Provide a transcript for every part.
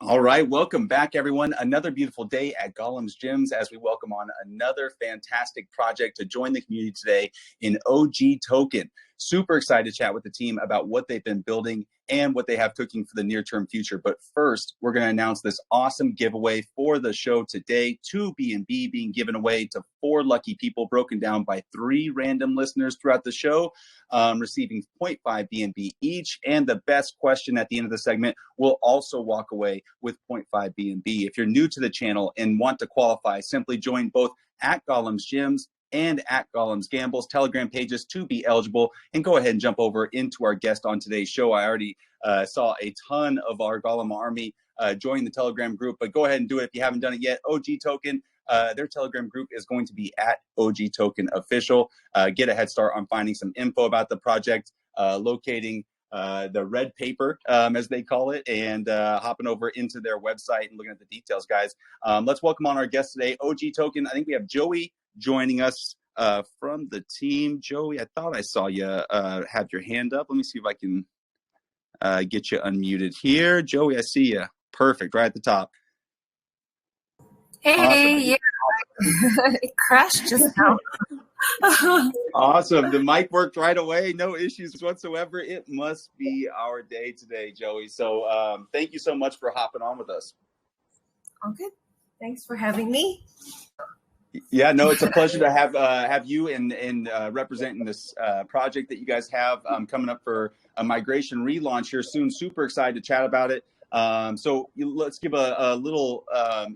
All right, welcome back, everyone. Another beautiful day at Gollum's Gyms as we welcome on another fantastic project to join the community today in OG Token. Super excited to chat with the team about what they've been building and what they have cooking for the near-term future. But first, we're going to announce this awesome giveaway for the show today. 2 B&B being given away to 4 lucky people, broken down by 3 random listeners throughout the show, receiving 0.5 B&B each. And the best question at the end of the segment will also walk away with 0.5 B&B. If you're new to the channel and want to qualify, simply join both at Gollum's Gyms and at Gollum's Gambles Telegram pages to be eligible, and go ahead and jump over into our guest on today's show. I already saw a ton of our Gollum army join the Telegram group, but go ahead and do it if you haven't done it yet. OG Token, their Telegram group is going to be at OG Token Official. Get a head start on finding some info about the project, locating the red paper, as they call it, and hopping over into their website and looking at the details, guys. Let's welcome on our guest today, OG Token. I think we have Joey joining us from the team. Joey, I thought I saw you have your hand up. Let me see if I can get you unmuted here. Joey, I see you. Perfect, right at the top. Hey, awesome. Yeah, it crashed just now. Awesome. The mic worked right away. No issues whatsoever. It must be our day today, Joey. So thank you so much for hopping on with us. Okay. Thanks for having me. Yeah, no, it's a pleasure to have you and representing this project that you guys have coming up for a migration relaunch here soon. Super excited to chat about it. So let's give a little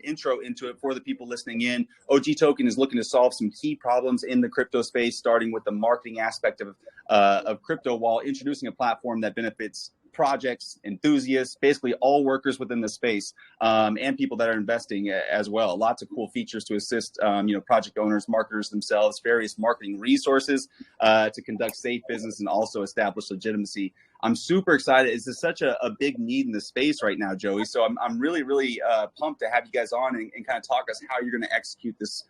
intro into it for the people listening in. OG Token is looking to solve some key problems in the crypto space, starting with the marketing aspect of crypto, while introducing a platform that benefits projects, enthusiasts, basically all workers within the space, and people that are investing as well. Lots of cool features to assist, project owners, marketers themselves, various marketing resources to conduct safe business and also establish legitimacy. I'm super excited. This is such a big need in the space right now, Joey. So I'm really, really pumped to have you guys on and kind of talk us how you're going to execute this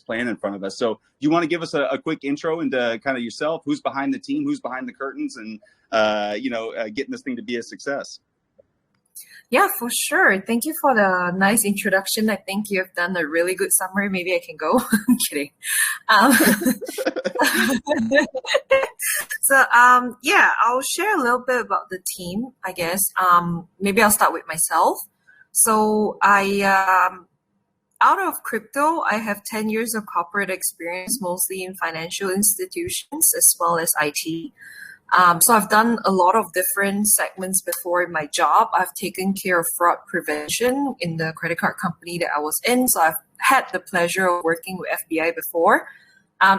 plan in front of us. So do you want to give us a quick intro into kind of yourself, who's behind the team, who's behind the curtains, and getting this thing to be a success? Yeah, for sure. Thank you for the nice introduction. I think you have done a really good summary. Maybe I can go. I'm kidding. Yeah, I'll share a little bit about the team, I guess. Maybe I'll start with myself. So out of crypto, I have 10 years of corporate experience, mostly in financial institutions as well as IT. So I've done a lot of different segments before in my job. I've taken care of fraud prevention in the credit card company that I was in. So I've had the pleasure of working with FBI before.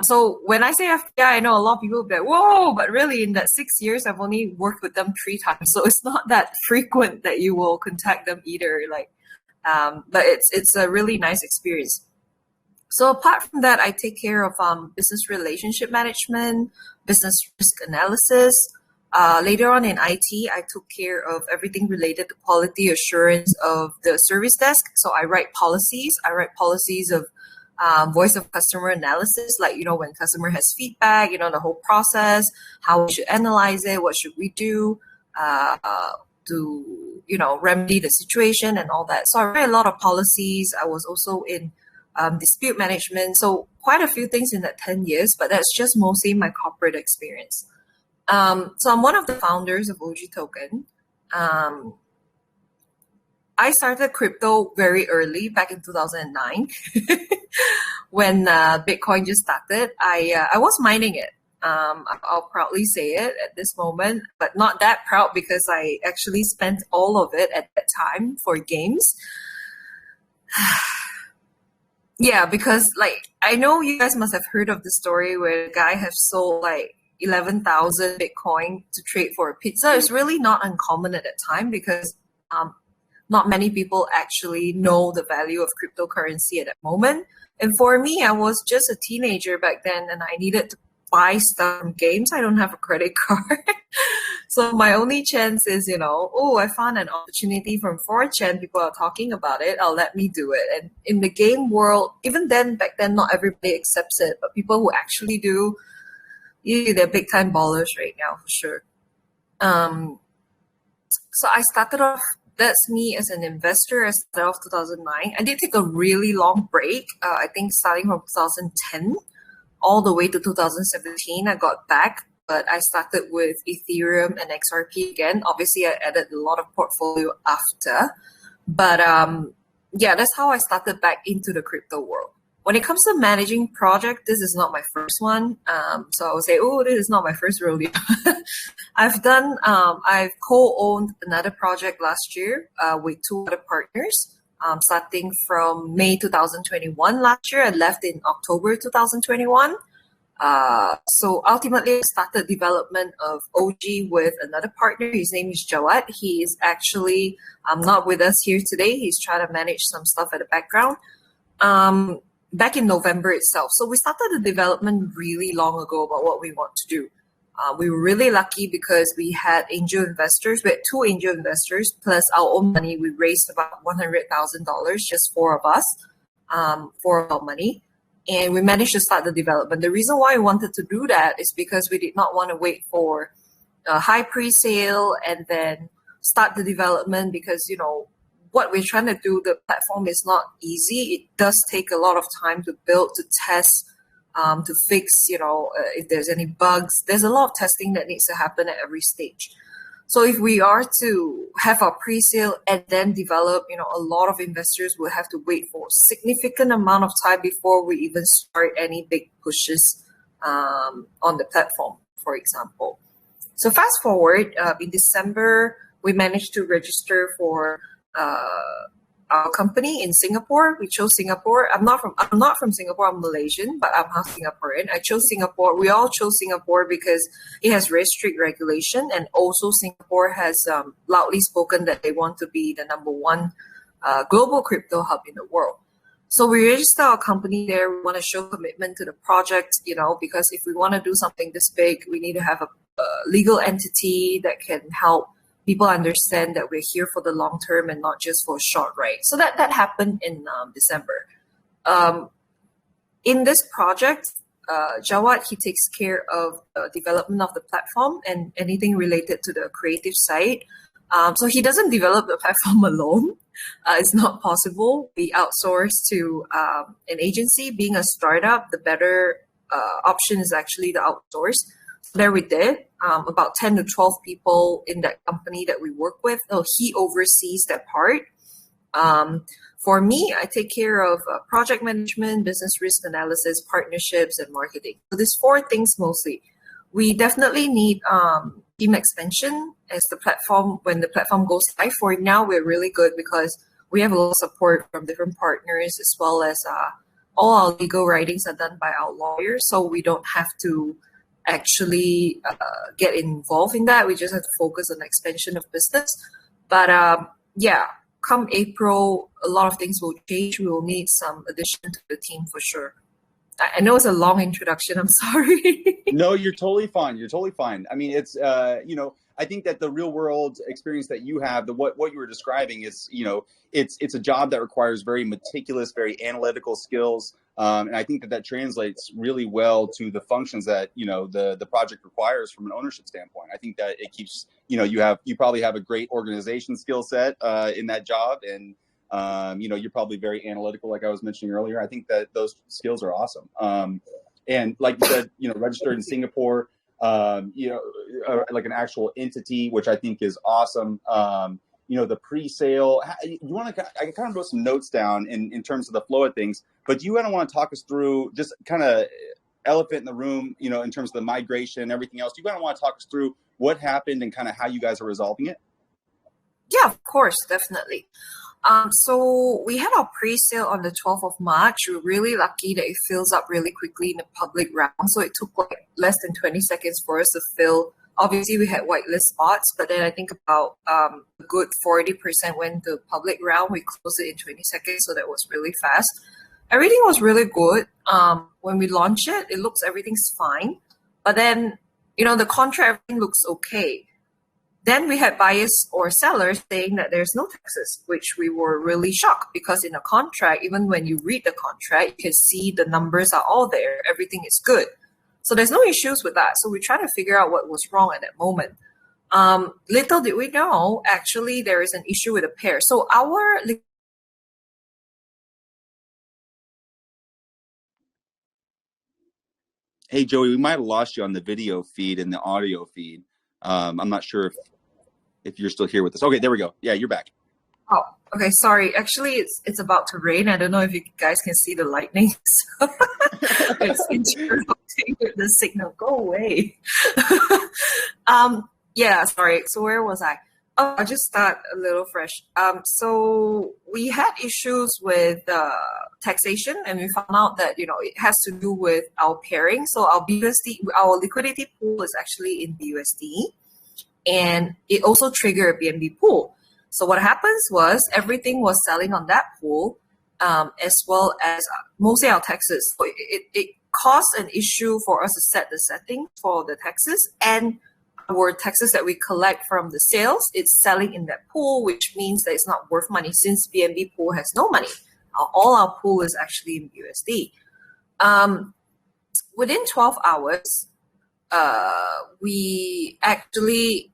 So when I say FBI, I know a lot of people will be like, whoa, but really in that 6 years, I've only worked with them 3 times. So it's not that frequent that you will contact them either. But it's a really nice experience. So apart from that, I take care of business relationship management, business risk analysis. Later on in IT, I took care of everything related to quality assurance of the service desk. So I write policies. I write policies of voice of customer analysis, like, when customer has feedback, the whole process, how we should analyze it, what should we do to, remedy the situation and all that. So I write a lot of policies. I was also in dispute management. So quite a few things in that 10 years, but that's just mostly my corporate experience. So I'm one of the founders of OG Token. I started crypto very early, back in 2009, when Bitcoin just started. I was mining it. I'll proudly say it at this moment, but not that proud because I actually spent all of it at that time for games. Yeah, because I know you guys must have heard of the story where a guy has sold 11,000 Bitcoin to trade for a pizza. It's really not uncommon at that time because not many people actually know the value of cryptocurrency at that moment. And for me, I was just a teenager back then and I needed to buy stuff from games. I don't have a credit card. So my only chance is, I found an opportunity from 4chan. People are talking about it. Let me do it. And in the game world, even then, back then, not everybody accepts it. But people who actually do, they're big time ballers right now, for sure. So I started off that's me as an investor as of 2009. I did take a really long break. I think starting from 2010 all the way to 2017, I got back. But I started with Ethereum and XRP again. Obviously, I added a lot of portfolio after. But yeah, that's how I started back into the crypto world. When it comes to managing project, this is not my first one. So I would say, oh, this is not my first rodeo. I've co-owned another project last year with two other partners, starting from May 2021 last year. I left in October 2021. So ultimately, I started development of OG with another partner. His name is Jawad. He is actually not with us here today. He's trying to manage some stuff at the background. Back in November itself. So we started the development really long ago about what we want to do. We were really lucky because we had angel investors. We had two angel investors plus our own money. We raised about $100,000, just four of us, four of our money. And we managed to start the development. The reason why we wanted to do that is because we did not want to wait for a high pre-sale and then start the development because, you know, what we're trying to do, the platform is not easy. It does take a lot of time to build, to test, to fix, you know, if there's any bugs. There's a lot of testing that needs to happen at every stage. So if we are to have our pre-sale and then develop, you know, a lot of investors will have to wait for a significant amount of time before we even start any big pushes on the platform, for example. So fast forward, in December, we managed to register for our company in Singapore. We chose Singapore. I'm not from Singapore. I'm Malaysian, but I'm half Singaporean. I chose Singapore. We all chose Singapore because it has very strict regulation, and also Singapore has loudly spoken that they want to be the number one global crypto hub in the world. So we register our company there. We want to show commitment to the project, you know, because if we want to do something this big, we need to have a legal entity that can help people understand that we're here for the long term and not just for a short ride. So that happened in December. In this project, Jawad, he takes care of development of the platform and anything related to the creative side. So he doesn't develop the platform alone. It's not possible. We outsource to an agency. Being a startup, the better option is actually to outsource. There we did, about 10 to 12 people in that company that we work with. Oh, he oversees that part. For me, I take care of project management, business risk analysis, partnerships, and marketing. So there's four things mostly. We definitely need team expansion as when the platform goes live. For now, we're really good because we have a lot of support from different partners, as well as all our legal writings are done by our lawyers. So we don't have to actually get involved in that. We just have to focus on expansion of business. But yeah, come April, a lot of things will change. We will need some addition to the team for sure. I know it's a long introduction. I'm sorry. No, you're totally fine. You're totally fine. I mean, it's, you know, I think that the real world experience that you have, what you were describing is, you know, it's a job that requires very meticulous, very analytical skills. And I think that translates really well to the functions that, you know, the project requires from an ownership standpoint. I think that it keeps, you know, you probably have a great organization skill set in that job. And, you know, you're probably very analytical, like I was mentioning earlier. I think that those skills are awesome. And like you said, you know, registered in Singapore, you know, like an actual entity, which I think is awesome. You know, the pre-sale, I kind of wrote some notes down in terms of the flow of things, but you kind of want to talk us through just kind of elephant in the room, you know, in terms of the migration and everything else. You kind of want to talk us through what happened and kind of how you guys are resolving it? Yeah, of course, definitely. So we had our pre-sale on the 12th of March. We were really lucky that it fills up really quickly in the public round. So it took like less than 20 seconds for us to fill. Obviously, we had whitelist spots, but then I think about a good 40% went to public round. We closed it in 20 seconds, so that was really fast. Everything was really good. When we launch it, everything's fine. But then, you know, the contract, everything looks okay. Then we had buyers or sellers saying that there's no taxes, which we were really shocked because in a contract, even when you read the contract, you can see the numbers are all there. Everything is good. So there's no issues with that. So we try to figure out what was wrong at that moment. Little did we know, actually, there is an issue with a pair. So our Hey, Joey, we might have lost you on the video feed and the audio feed. I'm not sure if you're still here with us. Okay, there we go. Yeah, you're back. Oh, okay. Sorry. Actually, it's about to rain. I don't know if you guys can see the lightning. So it's interrupting with the signal. Go away. Yeah. Sorry. So where was I? Oh, I'll just start a little fresh. So we had issues with taxation, and we found out that it has to do with our pairing. So our BUSD, our liquidity pool is actually in BUSD, and it also triggered a BNB pool. So what happens was everything was selling on that pool, as well as mostly our taxes. So it caused an issue for us to set the settings for the taxes, and our taxes that we collect from the sales, it's selling in that pool, which means that it's not worth money since BNB pool has no money. All our pool is actually in USD. Within 12 hours, we actually...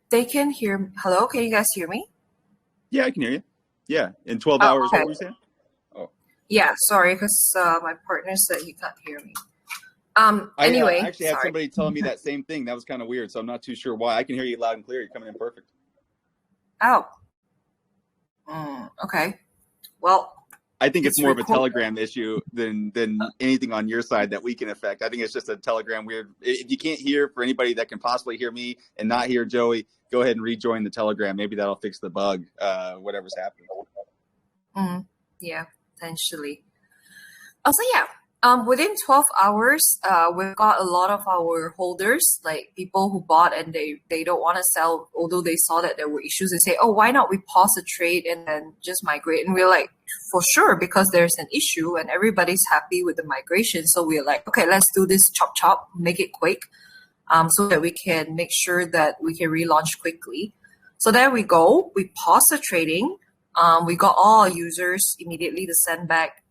They can hear. Hello, can you guys hear me? Yeah, I can hear you. Yeah, in 12 hours, okay. What were you saying? Oh. Yeah, sorry, because my partner said he can't hear me. Anyway, I actually had sorry. somebody telling me that same thing. That was kind of weird, so I'm not too sure why. I can hear you loud and clear. You're coming in perfect. Oh. Okay. Well, I think it's more of a Telegram issue than anything on your side that we can affect. I think it's just a Telegram weird. If you can't hear, for anybody that can possibly hear me and not hear Joey, go ahead and rejoin the Telegram. Maybe that'll fix the bug, whatever's happening. Yeah, potentially. Also, yeah. Within 12 hours, we've got a lot of our holders, like people who bought and they don't want to sell, although they saw that there were issues. They say, oh, why not we pause the trade and then just migrate? And we're like, for sure, because there's an issue and everybody's happy with the migration. So we're like, okay, let's do this chop, make it quick, so that we can make sure that we can relaunch quickly. So there we go. We paused the trading. We got all our users immediately to send back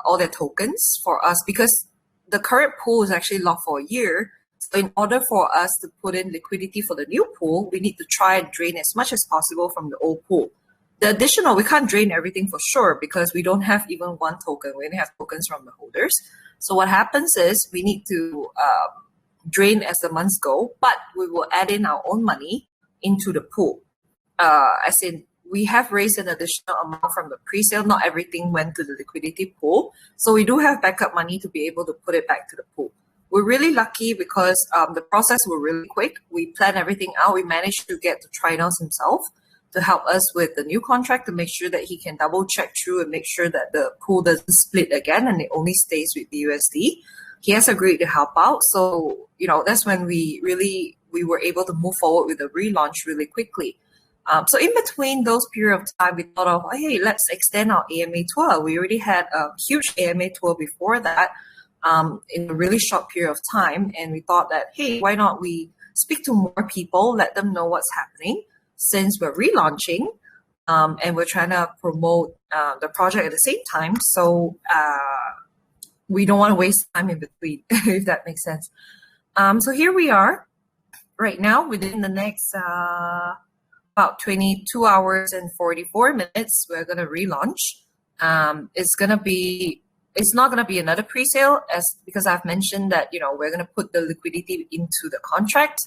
all their tokens for us, because the current pool is actually locked for a year. So in order for us to put in liquidity for the new pool, we need to try and drain as much as possible from the old pool. The additional, we can't drain everything for sure because we don't have even one token. We only have tokens from the holders. So what happens is we need to drain as the months go, but we will add in our own money into the pool. As in, we have raised an additional amount from the pre-sale. Not everything went to the liquidity pool. So we do have backup money to be able to put it back to the pool. We're really lucky because the process was really quick. We planned everything out. We managed to get to Trinos himself to help us with the new contract to make sure that he can double check through and make sure that the pool doesn't split again and it only stays with the USD. He has agreed to help out. So, that's when we were able to move forward with the relaunch really quickly. So in between those period of time, we thought of, hey, let's extend our AMA tour. We already had a huge AMA tour before that in a really short period of time. And we thought that, hey, why not we speak to more people, let them know what's happening since we're relaunching and we're trying to promote the project at the same time. So we don't want to waste time in between, if that makes sense. So here we are right now within the next... about 22 hours and 44 minutes, we're going to relaunch. It's not going to be another pre-sale because I've mentioned that, we're going to put the liquidity into the contract.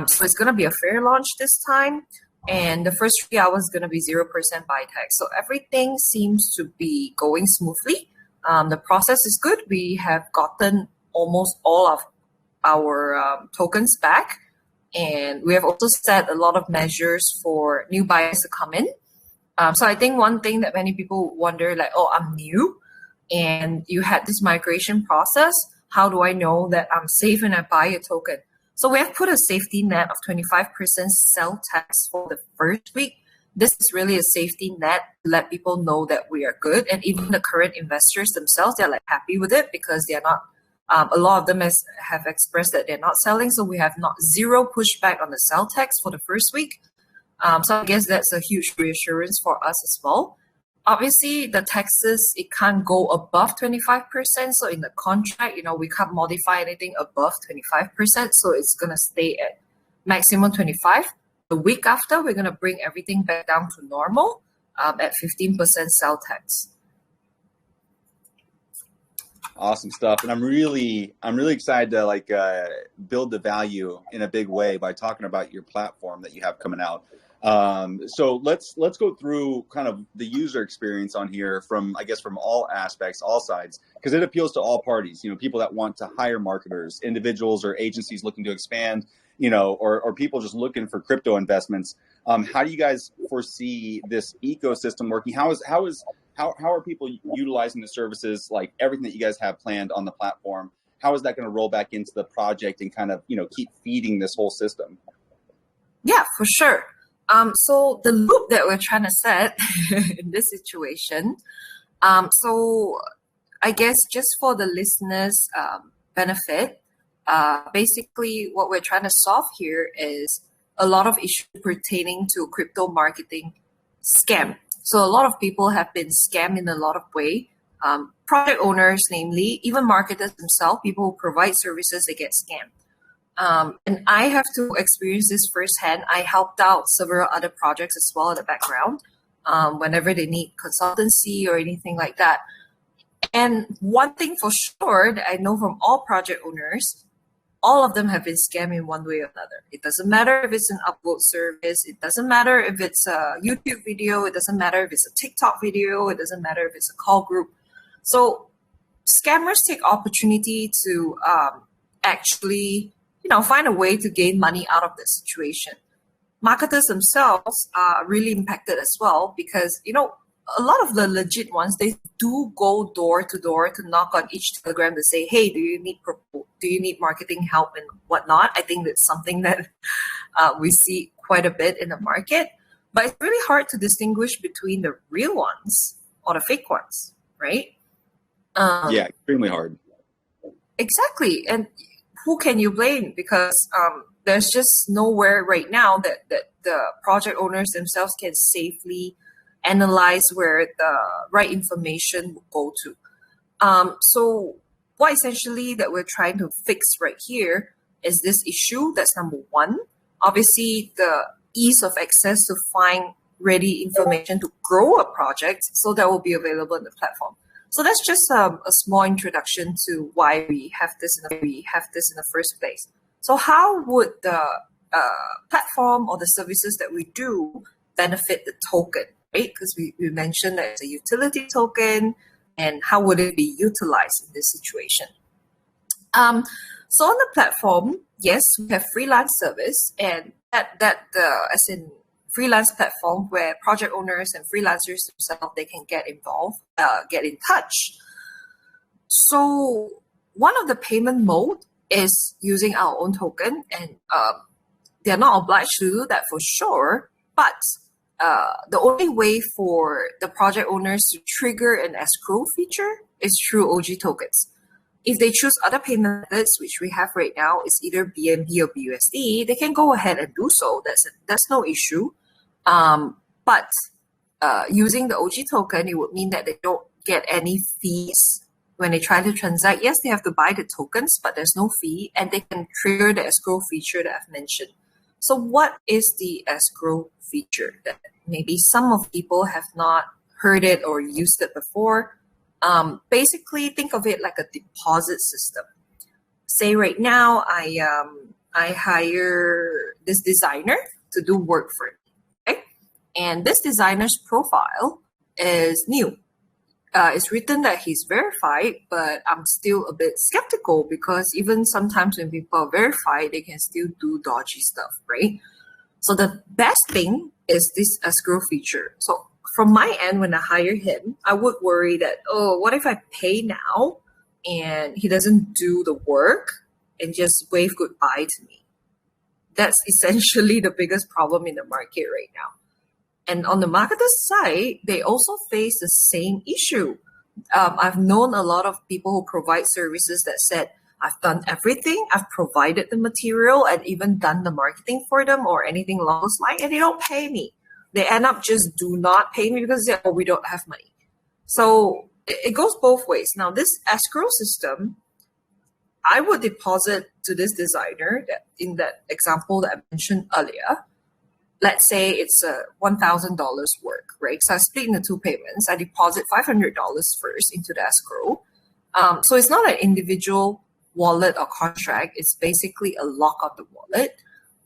So it's going to be a fair launch this time. And the first 3 hours is going to be 0% buy tag. So everything seems to be going smoothly. The process is good. We have gotten almost all of our tokens back. And we have also set a lot of measures for new buyers to come in. So I think one thing that many people wonder, like, oh, I'm new and you had this migration process. How do I know that I'm safe when I buy a token? So we have put a safety net of 25% sell tax for the first week. This is really a safety net to let people know that we are good. And even the current investors themselves, they're like happy with it because they're not. A lot of them have expressed that they're not selling, so we have zero pushback on the sell tax for the first week. So I guess that's a huge reassurance for us as well. Obviously, the taxes, it can't go above 25%. So in the contract, we can't modify anything above 25%. So it's going to stay at maximum 25. The week after, we're going to bring everything back down to normal at 15% sell tax. Awesome stuff. And I'm really excited to build the value in a big way by talking about your platform that you have coming out. So let's go through kind of the user experience on here from all aspects, all sides, because it appeals to all parties, people that want to hire marketers, individuals or agencies looking to expand, or people just looking for crypto investments. How do you guys foresee this ecosystem working? How are people utilizing the services, like everything that you guys have planned on the platform? How is that going to roll back into the project and kind of, keep feeding this whole system? Yeah, for sure. So the loop that we're trying to set in this situation, so I guess just for the listeners' benefit, basically what we're trying to solve here is a lot of issues pertaining to crypto marketing scam. So a lot of people have been scammed in a lot of ways. Product owners, namely, even marketers themselves, people who provide services, they get scammed. And I have to experience this firsthand. I helped out several other projects as well in the background whenever they need consultancy or anything like that. And one thing for sure that I know from all project owners, all of them have been scammed in one way or another. It doesn't matter if it's an upload service. It doesn't matter if it's a YouTube video. It doesn't matter if it's a TikTok video. It doesn't matter if it's a call group. So scammers take opportunity to actually find a way to gain money out of the situation. Marketers themselves are really impacted as well because, a lot of the legit ones, they do go door to door to knock on each Telegram to say, hey, do you need marketing help and whatnot? I think that's something that we see quite a bit in the market. But it's really hard to distinguish between the real ones or the fake ones, right? Yeah, extremely hard. Exactly. And who can you blame? Because there's just nowhere right now that the project owners themselves can safely analyze where the right information will go to. So what essentially that we're trying to fix right here is this issue. That's number one. Obviously, the ease of access to find ready information to grow a project, so that will be available in the platform. So that's just a small introduction to why we have this in the first place. So how would the platform or the services that we do benefit the token, right? Because we mentioned that it's a utility token, and how would it be utilized in this situation? So on the platform, yes, we have freelance service, and as in freelance platform where project owners and freelancers themselves, they can get involved, get in touch. So one of the payment mode is using our own token, and they're not obliged to do that for sure, but the only way for the project owners to trigger an escrow feature is through OG tokens. If they choose other payment methods, which we have right now, is either BNB or BUSD, they can go ahead and do so. That's no issue. But using the OG token, it would mean that they don't get any fees when they try to transact. Yes, they have to buy the tokens, but there's no fee, and they can trigger the escrow feature that I've mentioned. So what is the escrow feature? That maybe some of people have not heard it or used it before. Basically, think of it like a deposit system. Say right now, I hire this designer to do work for me. Okay? And this designer's profile is new. It's written that he's verified, but I'm still a bit skeptical because even sometimes when people are verified, they can still do dodgy stuff, right? So the best thing is this escrow feature. So from my end, when I hire him, I would worry that, what if I pay now and he doesn't do the work and just wave goodbye to me? That's essentially the biggest problem in the market right now. And on the marketer's side, they also face the same issue. I've known a lot of people who provide services that said, I've done everything, I've provided the material and even done the marketing for them or anything along those lines, and they don't pay me. they end up just do not paying me because they say, oh, we don't have money. So it goes both ways. Now, this escrow system, I would deposit to this designer that in that example that I mentioned earlier. Let's say it's a $1,000 work, right? So I split into two payments. I deposit $500 first into the escrow. So it's not an individual wallet or contract. It's basically a lock on the wallet.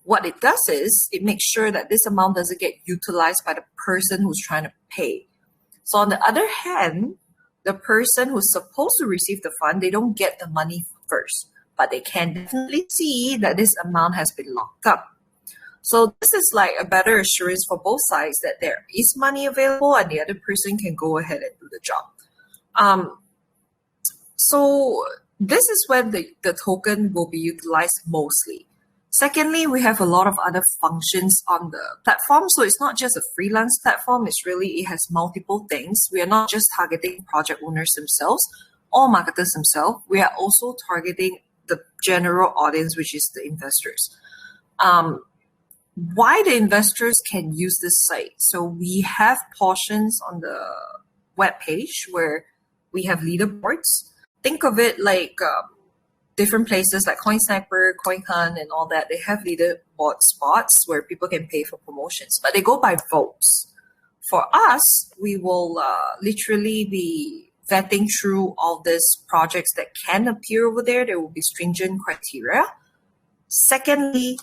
What it does is it makes sure that this amount doesn't get utilized by the person who's trying to pay. So on the other hand, the person who's supposed to receive the fund, they don't get the money first, but they can definitely see that this amount has been locked up. So this is like a better assurance for both sides that there is money available and the other person can go ahead and do the job. So this is when the token will be utilized mostly. Secondly, we have a lot of other functions on the platform. So it's not just a freelance platform. It has multiple things. We are not just targeting project owners themselves or marketers themselves. We are also targeting the general audience, which is the investors. Why the investors can use this site? So we have portions on the web page where we have leaderboards. Think of it like different places like CoinSniper, CoinHunt, and all that. They have leaderboard spots where people can pay for promotions, but they go by votes. For us, we will literally be vetting through all these projects that can appear over there. There will be stringent criteria. Secondly,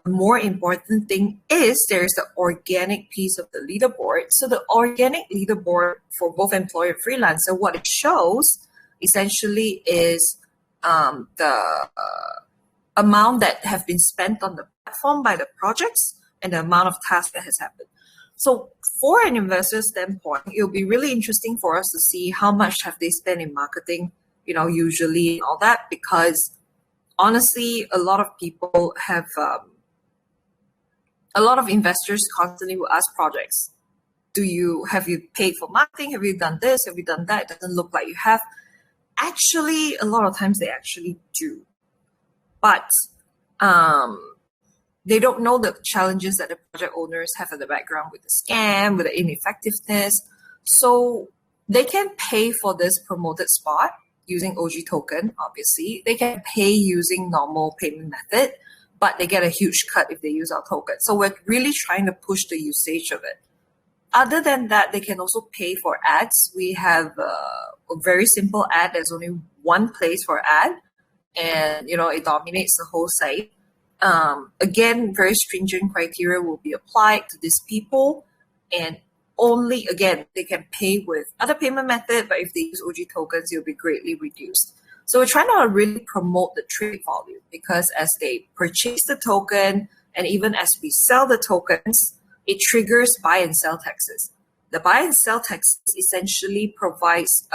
more important thing is there's the organic piece of the leaderboard. So the organic leaderboard for both employer and freelancer, what it shows essentially is the amount that have been spent on the platform by the projects and the amount of tasks that has happened. So for an investor standpoint, it'll be really interesting for us to see how much have they spent in marketing, usually and all that, because honestly, a lot of people have, a lot of investors constantly will ask projects, have you paid for marketing? Have you done this? Have you done that? It doesn't look like you have. Actually, a lot of times they actually do. But they don't know the challenges that the project owners have in the background with the scam, with the ineffectiveness. So they can pay for this promoted spot using OG token, obviously. They can pay using normal payment method, but they get a huge cut if they use our token. So we're really trying to push the usage of it. Other than that, they can also pay for ads. We have a very simple ad. There's only one place for ad, and it dominates the whole site. Again, very stringent criteria will be applied to these people, and only, again, they can pay with other payment method, but if they use OG tokens, it will be greatly reduced. So we're trying to really promote the trade volume, because as they purchase the token, and even as we sell the tokens, it triggers buy and sell taxes. The buy and sell taxes essentially provides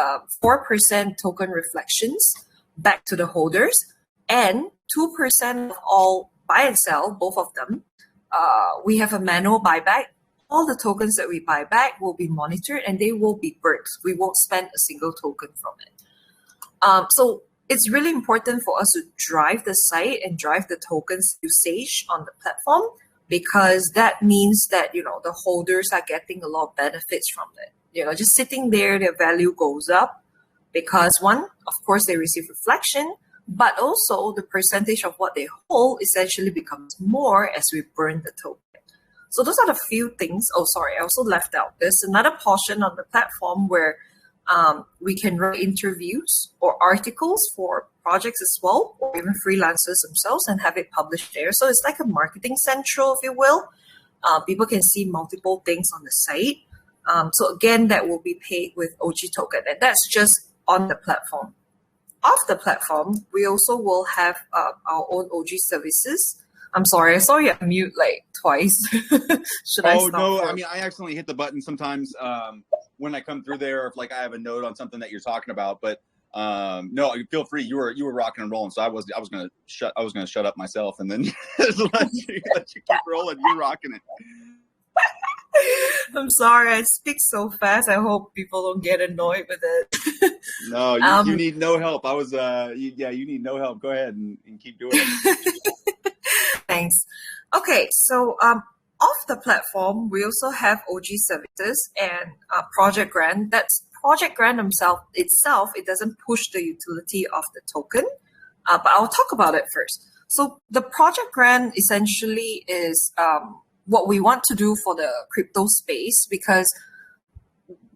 4% token reflections back to the holders, and 2% of all buy and sell, both of them. We have a manual buyback. All the tokens that we buy back will be monitored and they will be burnt. We won't spend a single token from it. So it's really important for us to drive the site and drive the tokens usage on the platform, because that means that, the holders are getting a lot of benefits from it. Just sitting there, their value goes up because one, of course, they receive reflection, but also the percentage of what they hold essentially becomes more as we burn the token. So those are the few things. Oh, sorry, I also left out. There's another portion on the platform where we can write interviews or articles for projects as well, or even freelancers themselves, and have it published there. So it's like a marketing central, if you will. People can see multiple things on the site. So again, that will be paid with OG token, and that's just on the platform. Off the platform, we also will have our own OG services. I'm sorry, I saw you mute like twice. Should I stop? Oh, no, I accidentally hit the button sometimes when I come through there, if I have a note on something that you're talking about. But no, feel free. You were rocking and rolling, so I was gonna shut up myself and then let you keep rolling. You're rocking it. I'm sorry, I speak so fast. I hope people don't get annoyed with it. No, you need no help. You need no help. Go ahead and keep doing it. Thanks. Okay, so off the platform, we also have OG services and Project Grant. That's Project Grant itself, it doesn't push the utility of the token, but I'll talk about it first. So the Project Grant essentially is what we want to do for the crypto space, because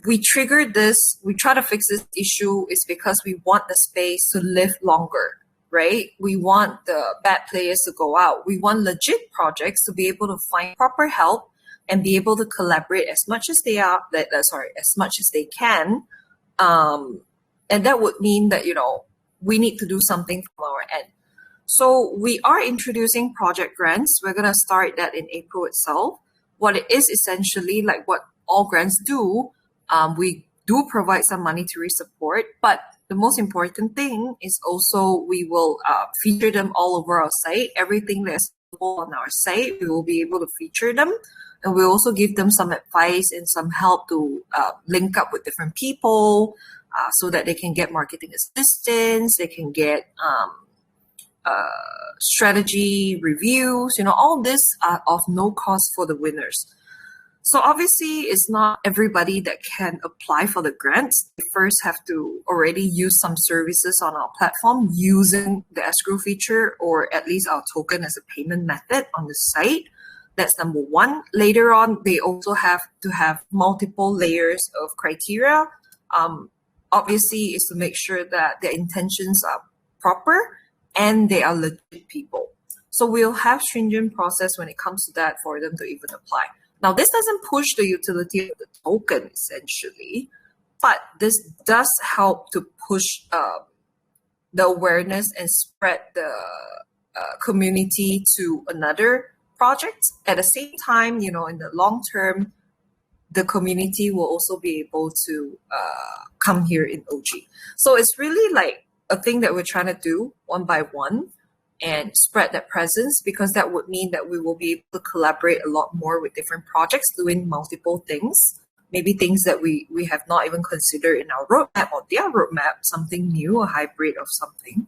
we triggered this, we try to fix this issue is because we want the space to live longer, right? We want the bad players to go out. We want legit projects to be able to find proper help and be able to collaborate as much as as much as they can. And that would mean that, we need to do something from our end. So we are introducing project grants. We're going to start that in April itself. What it is essentially, like what all grants do, we do provide some monetary support, but the most important thing is also we will feature them all over our site. Everything that's on our site, we will be able to feature them. And we'll also give them some advice and some help to link up with different people so that they can get marketing assistance, they can get strategy reviews, all this are of no cost for the winners. So obviously, it's not everybody that can apply for the grants. They first have to already use some services on our platform using the escrow feature or at least our token as a payment method on the site. That's number one. Later on, they also have to have multiple layers of criteria. Obviously, is to make sure that their intentions are proper and they are legit people. So we'll have stringent process when it comes to that for them to even apply. Now, this doesn't push the utility of the token, essentially, but this does help to push the awareness and spread the community to another project. At the same time, in the long term, the community will also be able to come here in OG. So it's really like a thing that we're trying to do one by one and spread that presence, because that would mean that we will be able to collaborate a lot more with different projects doing multiple things, maybe things that we have not even considered in our roadmap or their roadmap, something new, a hybrid of something.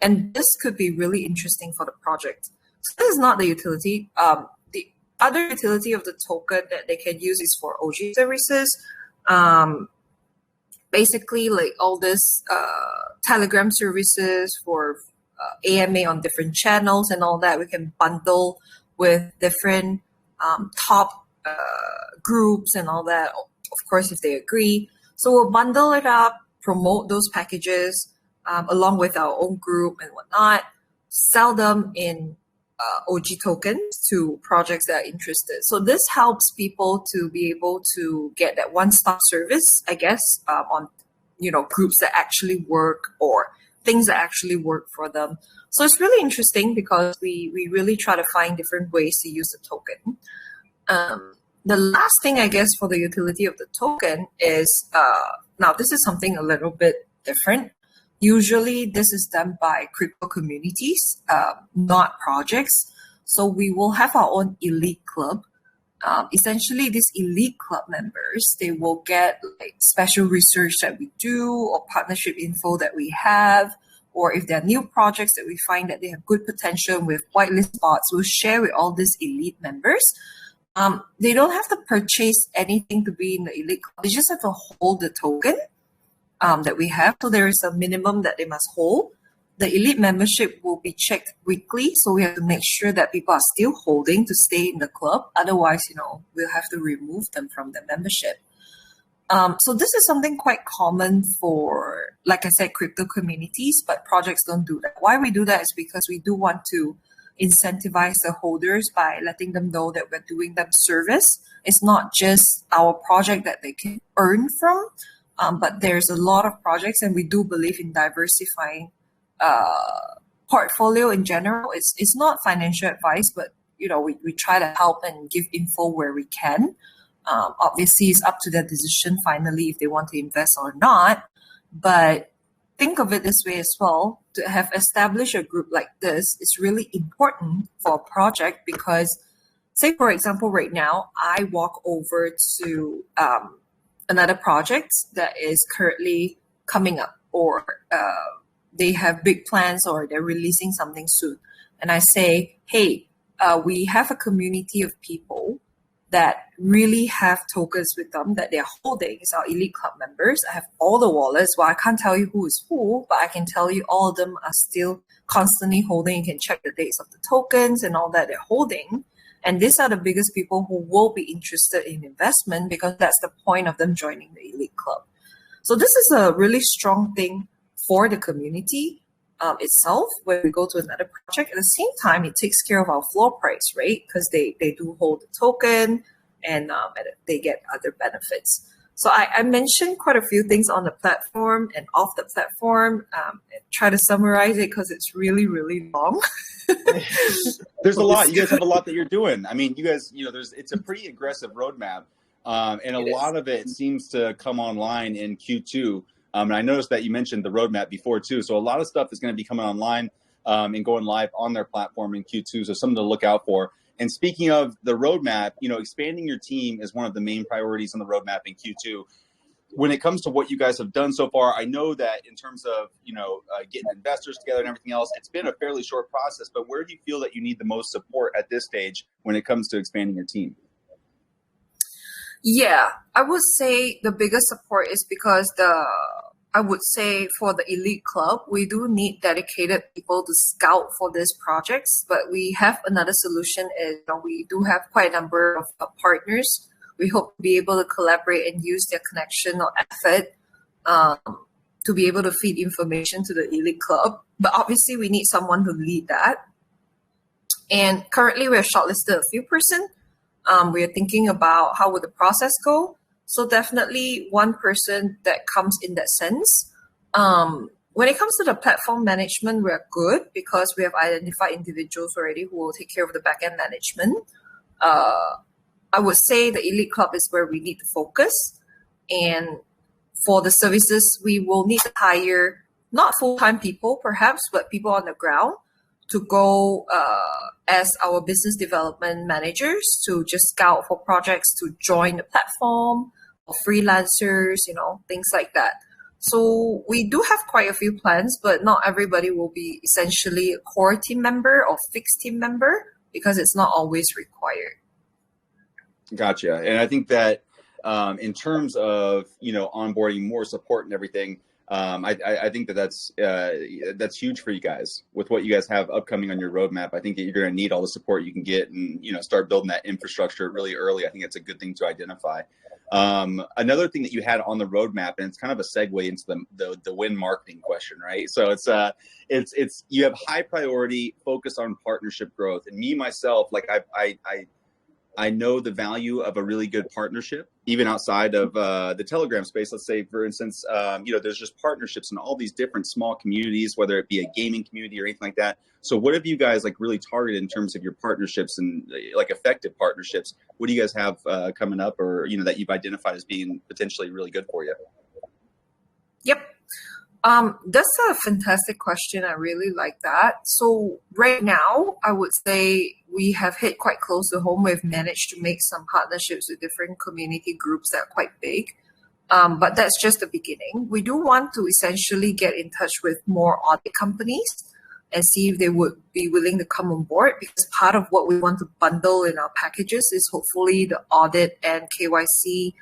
And this could be really interesting for the project. So this is not the utility. The other utility of the token that they can use is for OG services. Basically, like all this Telegram services for AMA on different channels and all that, we can bundle with different top groups and all that, of course, if they agree. So we'll bundle it up, promote those packages along with our own group and whatnot, sell them in OG tokens to projects that are interested. So this helps people to be able to get that one-stop service, I guess, on groups that actually work or things that actually work for them. So it's really interesting because we really try to find different ways to use the token. The last thing, I guess, for the utility of the token is, now this is something a little bit different. Usually this is done by crypto communities, not projects. So we will have our own elite club. Essentially, these elite club members, they will get like special research that we do or partnership info that we have, or if there are new projects that we find that they have good potential with whitelist spots, we'll share with all these elite members. They don't have to purchase anything to be in the elite club. They just have to hold the token that we have. So there is a minimum that they must hold. The elite membership will be checked weekly. So we have to make sure that people are still holding to stay in the club. Otherwise, we'll have to remove them from the membership. So this is something quite common for, like I said, crypto communities, but projects don't do that. Why we do that is because we do want to incentivize the holders by letting them know that we're doing them service. It's not just our project that they can earn from, but there's a lot of projects, and we do believe in diversifying portfolio in general. It's not financial advice, but we try to help and give info where we can. Obviously, it's up to their decision finally if they want to invest or not. But think of it this way as well. To have established a group like this is really important for a project because, say, for example, right now, I walk over to another project that is currently coming up, or they have big plans, or they're releasing something soon. And I say, hey, we have a community of people that really have tokens with them that they're holding. It's our Elite Club members. I have all the wallets. Well, I can't tell you who is who, but I can tell you all of them are still constantly holding. You can check the dates of the tokens and all that they're holding. And these are the biggest people who will be interested in investment because that's the point of them joining the Elite Club. So this is a really strong thing for the community itself when we go to another project. At the same time, it takes care of our floor price, right? Because they do hold the token and they get other benefits. So I mentioned quite a few things on the platform and off the platform. Try to summarize it because it's really, really long. There's a lot. You guys have a lot that you're doing. I mean, you guys, it's a pretty aggressive roadmap. And a lot of it seems to come online in Q2. And I noticed that you mentioned the roadmap before too. So a lot of stuff is going to be coming online and going live on their platform in Q2. So something to look out for. And speaking of the roadmap, expanding your team is one of the main priorities on the roadmap in Q2. When it comes to what you guys have done so far, I know that in terms of, getting investors together and everything else, it's been a fairly short process. But where do you feel that you need the most support at this stage when it comes to expanding your team? Yeah, I would say the biggest support is because I would say for the Elite Club, we do need dedicated people to scout for these projects, but we have another solution is we do have quite a number of partners. We hope to be able to collaborate and use their connection or effort to be able to feed information to the Elite Club. But obviously we need someone to lead that. And currently we have shortlisted a few person. We are thinking about how would the process go. So definitely one person that comes in that sense. When it comes to the platform management, we're good because we have identified individuals already who will take care of the backend management. I would say the Elite Club is where we need to focus. And for the services, we will need to hire not full-time people perhaps, but people on the ground to go as our business development managers to just scout for projects to join the platform or freelancers, things like that. So we do have quite a few plans, but not everybody will be essentially a core team member or fixed team member because it's not always required. Gotcha. And I think that in terms of, onboarding more support and everything, I think that's huge for you guys with what you guys have upcoming on your roadmap. I think that you're going to need all the support you can get and, start building that infrastructure really early. I think it's a good thing to identify. Another thing that you had on the roadmap, and it's kind of a segue into the win marketing question, right? So it's you have high priority focus on partnership growth. And me, myself, like I know the value of a really good partnership, even outside of the Telegram space. Let's say, for instance, there's just partnerships in all these different small communities, whether it be a gaming community or anything like that. So what have you guys really targeted in terms of your partnerships and effective partnerships? What do you guys have coming up or, that you've identified as being potentially really good for you? Yep. That's a fantastic question. I really like that. So right now, I would say we have hit quite close to home. We've managed to make some partnerships with different community groups that are quite big. But that's just the beginning. We do want to essentially get in touch with more audit companies and see if they would be willing to come on board, because part of what we want to bundle in our packages is hopefully the audit and KYC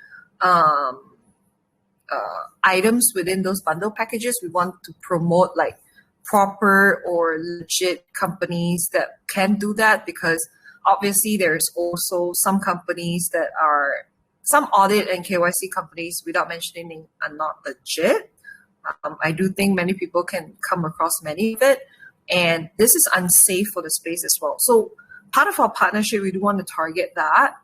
items within those bundle packages. We want to promote proper or legit companies that can do that, because obviously there's also some companies that are, some audit and KYC companies, without mentioning, are not legit. I do think many people can come across many of it, and this is unsafe for the space as well. So part of our partnership, we do want to target that.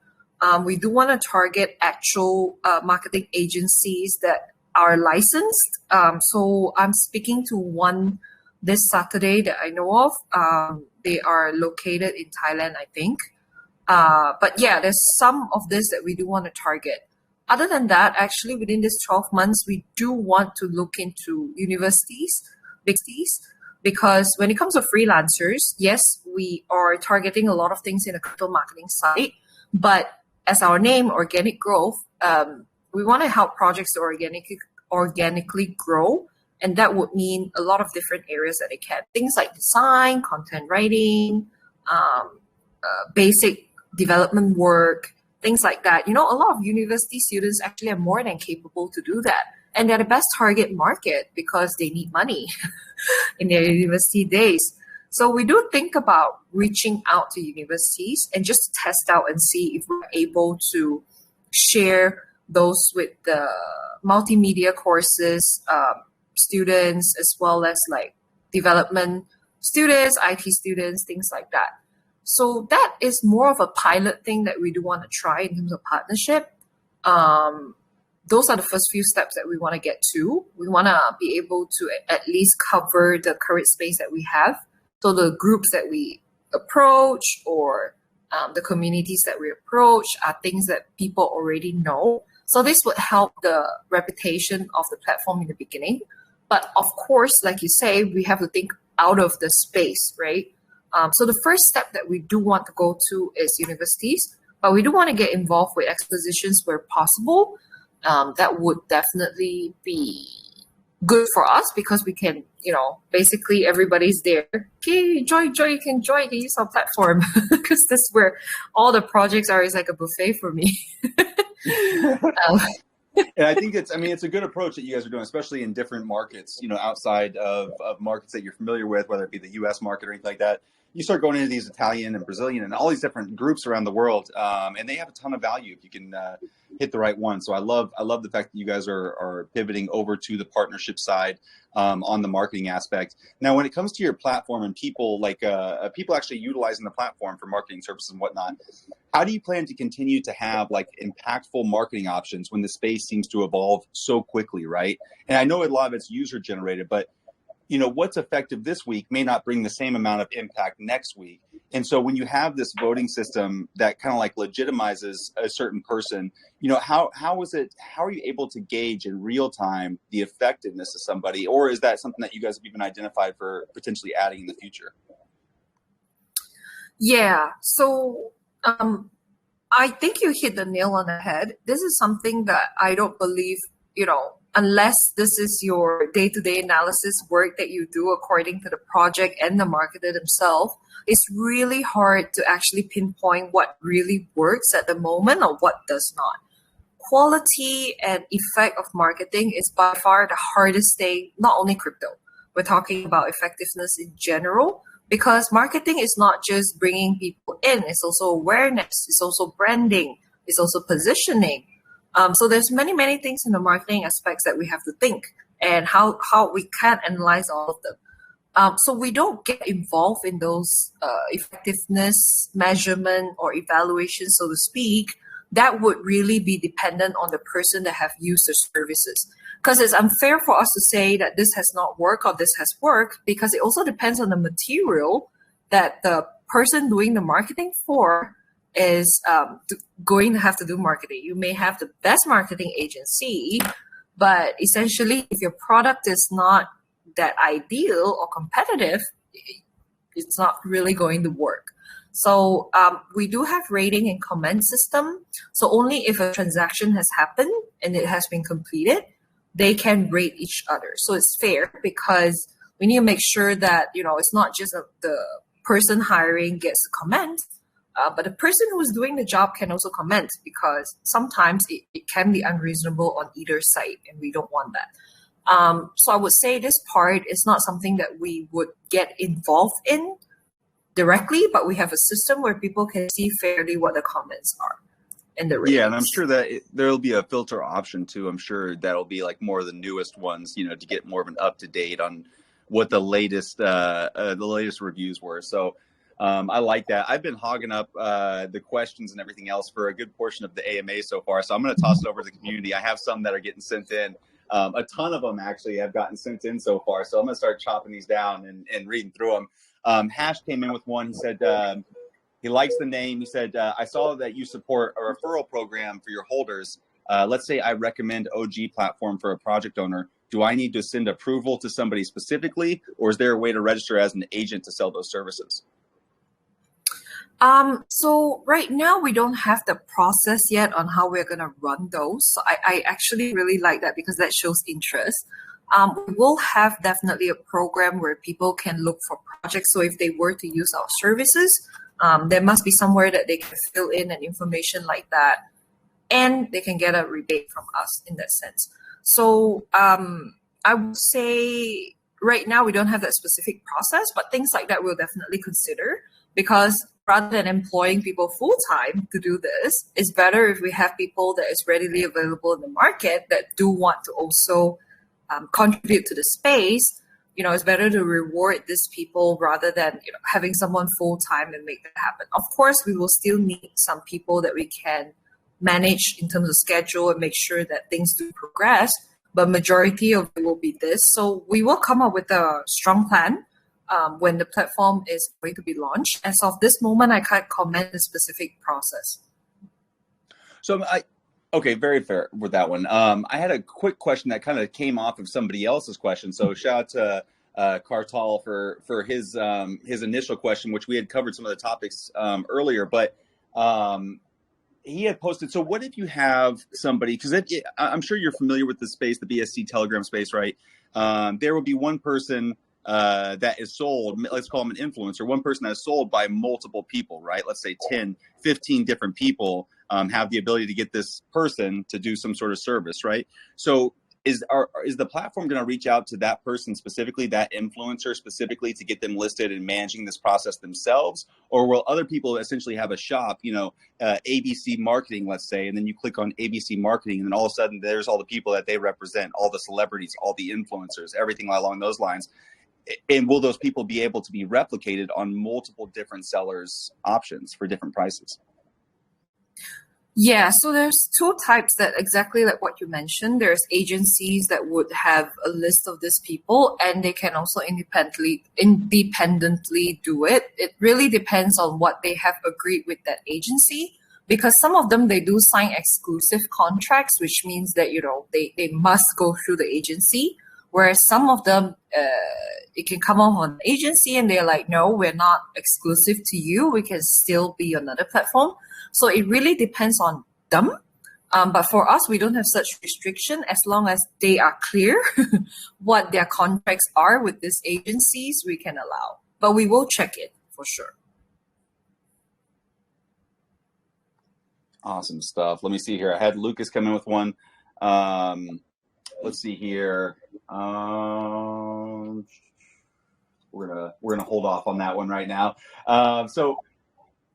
We do want to target actual marketing agencies that are licensed. So I'm speaking to one this Saturday that I know of. They are located in Thailand, I think. But yeah, there's some of this that we do want to target. Other than that, actually, within this 12 months, we do want to look into universities, because when it comes to freelancers, yes, we are targeting a lot of things in the crypto marketing side, but as our name, organic growth, we want to help projects to organically grow. And that would mean a lot of different areas that they can. Things like design, content writing, basic development work, things like that. A lot of university students actually are more than capable to do that. And they're the best target market because they need money in their university days. So we do think about reaching out to universities and just test out and see if we're able to share those with the multimedia courses students, as well as like development students, IT students, things like that. So that is more of a pilot thing that we do want to try in terms of partnership. Those are the first few steps that we want to get to. We want to be able to at least cover the current space that we have. So the groups that we approach or the communities that we approach are things that people already know. So this would help the reputation of the platform in the beginning. But of course, like you say, we have to think out of the space, right? So the first step that we do want to go to is universities, but we do want to get involved with expositions where possible. That would definitely be good for us because we can, basically everybody's there. Okay, join, you can use our platform because that's where all the projects are. Is like a buffet for me. And I think it's a good approach that you guys are doing, especially in different markets, outside of markets that you're familiar with, whether it be the US market or anything like that. You start going into these Italian and Brazilian and all these different groups around the world, and they have a ton of value if you can hit the right one. So I love the fact that you guys are pivoting over to the partnership side on the marketing aspect. Now, when it comes to your platform and people people actually utilizing the platform for marketing services and whatnot, how do you plan to continue to have like impactful marketing options when the space seems to evolve so quickly, right? And I know a lot of it's user generated, but what's effective this week may not bring the same amount of impact next week. And so when you have this voting system that kind of like legitimizes a certain person, how are you able to gauge in real time the effectiveness of somebody? Or is that something that you guys have even identified for potentially adding in the future? Yeah. So I think you hit the nail on the head. This is something that I don't believe, unless this is your day-to-day analysis work that you do according to the project and the marketer themselves, it's really hard to actually pinpoint what really works at the moment or what does not. Quality and effect of marketing is by far the hardest thing, not only crypto. We're talking about effectiveness in general, because marketing is not just bringing people in, it's also awareness, it's also branding, it's also positioning. So there's many things in the marketing aspects that we have to think and how we can analyze all of them. So we don't get involved in those effectiveness measurement or evaluation, so to speak. That would really be dependent on the person that have used the services. Because it's unfair for us to say that this has not worked or this has worked, because it also depends on the material that the person doing the marketing for is going to have to do marketing. You may have the best marketing agency, but essentially if your product is not that ideal or competitive, it's not really going to work. So we do have rating and comment system. So only if a transaction has happened and it has been completed, they can rate each other. So it's fair because we need to make sure that, it's not just the person hiring gets a comment, but the person who is doing the job can also comment, because sometimes it can be unreasonable on either side, and we don't want that. So I would say this part is not something that we would get involved in directly, but we have a system where people can see fairly what the comments are and the ratings. Yeah, and I'm sure that there'll be a filter option too. I'm sure that'll be like more of the newest ones, to get more of an up to date on what the latest reviews were. So I like that. I've been hogging up the questions and everything else for a good portion of the AMA so far. So I'm going to toss it over to the community. I have some that are getting sent in. A ton of them actually have gotten sent in so far. So I'm going to start chopping these down and reading through them. Hash came in with one. He said he likes the name. He said, I saw that you support a referral program for your holders. Let's say I recommend OG platform for a project owner. Do I need to send approval to somebody specifically, or is there a way to register as an agent to sell those services? So right now we don't have the process yet on how we're going to run those. So I actually really like that because that shows interest. We will have definitely a program where people can look for projects. So if they were to use our services, There must be somewhere that they can fill in an information like that, and they can get a rebate from us in that sense. So I would say right now we don't have that specific process, but things like that we'll definitely consider, because rather than employing people full-time to do this, it's better if we have people that is readily available in the market that do want to also contribute to the space. It's better to reward these people rather than having someone full-time and make that happen. Of course, we will still need some people that we can manage in terms of schedule and make sure that things do progress, but majority of it will be this. So we will come up with a strong plan when the platform is going to be launched. As of this moment, I can't comment the specific process. So okay, very fair with that one. I had a quick question that kind of came off of somebody else's question. So shout out to Kartal for his initial question, which we had covered some of the topics earlier, but he had posted, so what if you have somebody, because I'm sure you're familiar with the space, the BSC Telegram space, right? There will be one person that is sold, let's call them an influencer, one person that is sold by multiple people, right? Let's say 10, 15 different people have the ability to get this person to do some sort of service, right? So is the platform going to reach out to that person specifically, that influencer specifically, to get them listed and managing this process themselves? Or will other people essentially have a shop, ABC marketing, let's say, and then you click on ABC marketing, and then all of a sudden there's all the people that they represent, all the celebrities, all the influencers, everything along those lines. And will those people be able to be replicated on multiple different sellers' options for different prices? Yeah, so there's two types, that exactly like what you mentioned. There's agencies that would have a list of these people, and they can also independently do it. It really depends on what they have agreed with that agency, because some of them, they do sign exclusive contracts, which means that they must go through the agency. Whereas some of them, it can come off on the agency and they're like, no, we're not exclusive to you. We can still be on another platform. So it really depends on them. But for us, we don't have such restriction as long as they are clear what their contracts are with these agencies, we can allow. But we will check it for sure. Awesome stuff. Let me see here. I had Lucas come in with one. Let's see here. We're gonna hold off on that one right now.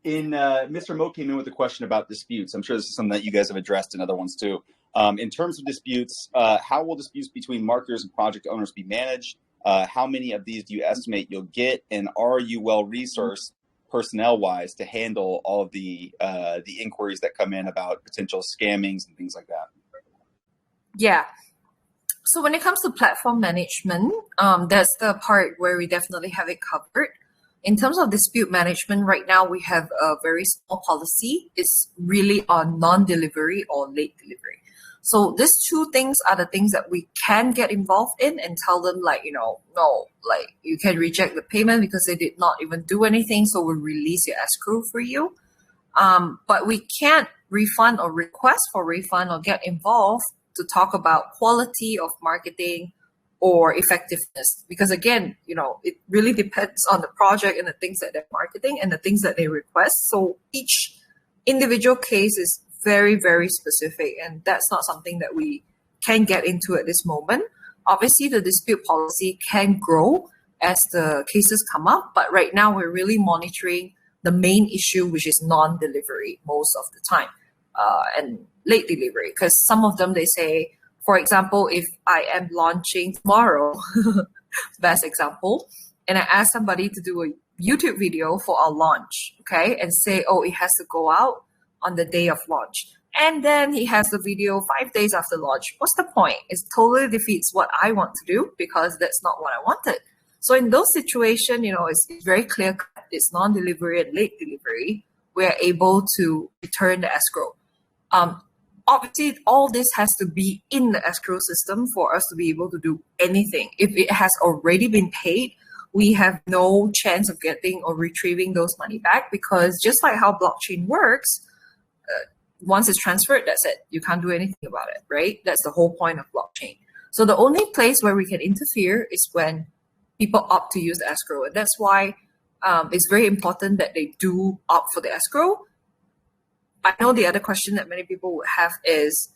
Mr. Mo came in with a question about disputes. I'm sure this is something that you guys have addressed in other ones too. In terms of disputes, how will disputes between marketers and project owners be managed? How many of these do you estimate you'll get, and are you well resourced personnel-wise to handle all of the inquiries that come in about potential scammings and things like that? Yeah. So when it comes to platform management, that's the part where we definitely have it covered. In terms of dispute management, right now we have a very small policy. It's really on non-delivery or late delivery. So these two things are the things that we can get involved in and tell them no, you can reject the payment because they did not even do anything. So we'll release your escrow for you. But we can't refund or request for refund or get involved to talk about quality of marketing or effectiveness, because again, it really depends on the project and the things that they're marketing and the things that they request. So each individual case is very, very specific, and that's not something that we can get into at this moment. Obviously, the dispute policy can grow as the cases come up, but right now we're really monitoring the main issue, which is non-delivery most of the time, and late delivery, because some of them, they say, for example, if I am launching tomorrow, best example, and I ask somebody to do a YouTube video for our launch, okay, and say, oh, it has to go out on the day of launch. And then he has the video 5 days after launch. What's the point? It totally defeats what I want to do, because that's not what I wanted. So in those situations, it's very clear, it's non-delivery and late delivery, we're able to return the escrow. Obviously, all this has to be in the escrow system for us to be able to do anything. If it has already been paid, we have no chance of getting or retrieving those money back, because just like how blockchain works, once it's transferred, that's it. You can't do anything about it, right? That's the whole point of blockchain. So the only place where we can interfere is when people opt to use escrow. And that's why it's very important that they do opt for the escrow. I know the other question that many people would have is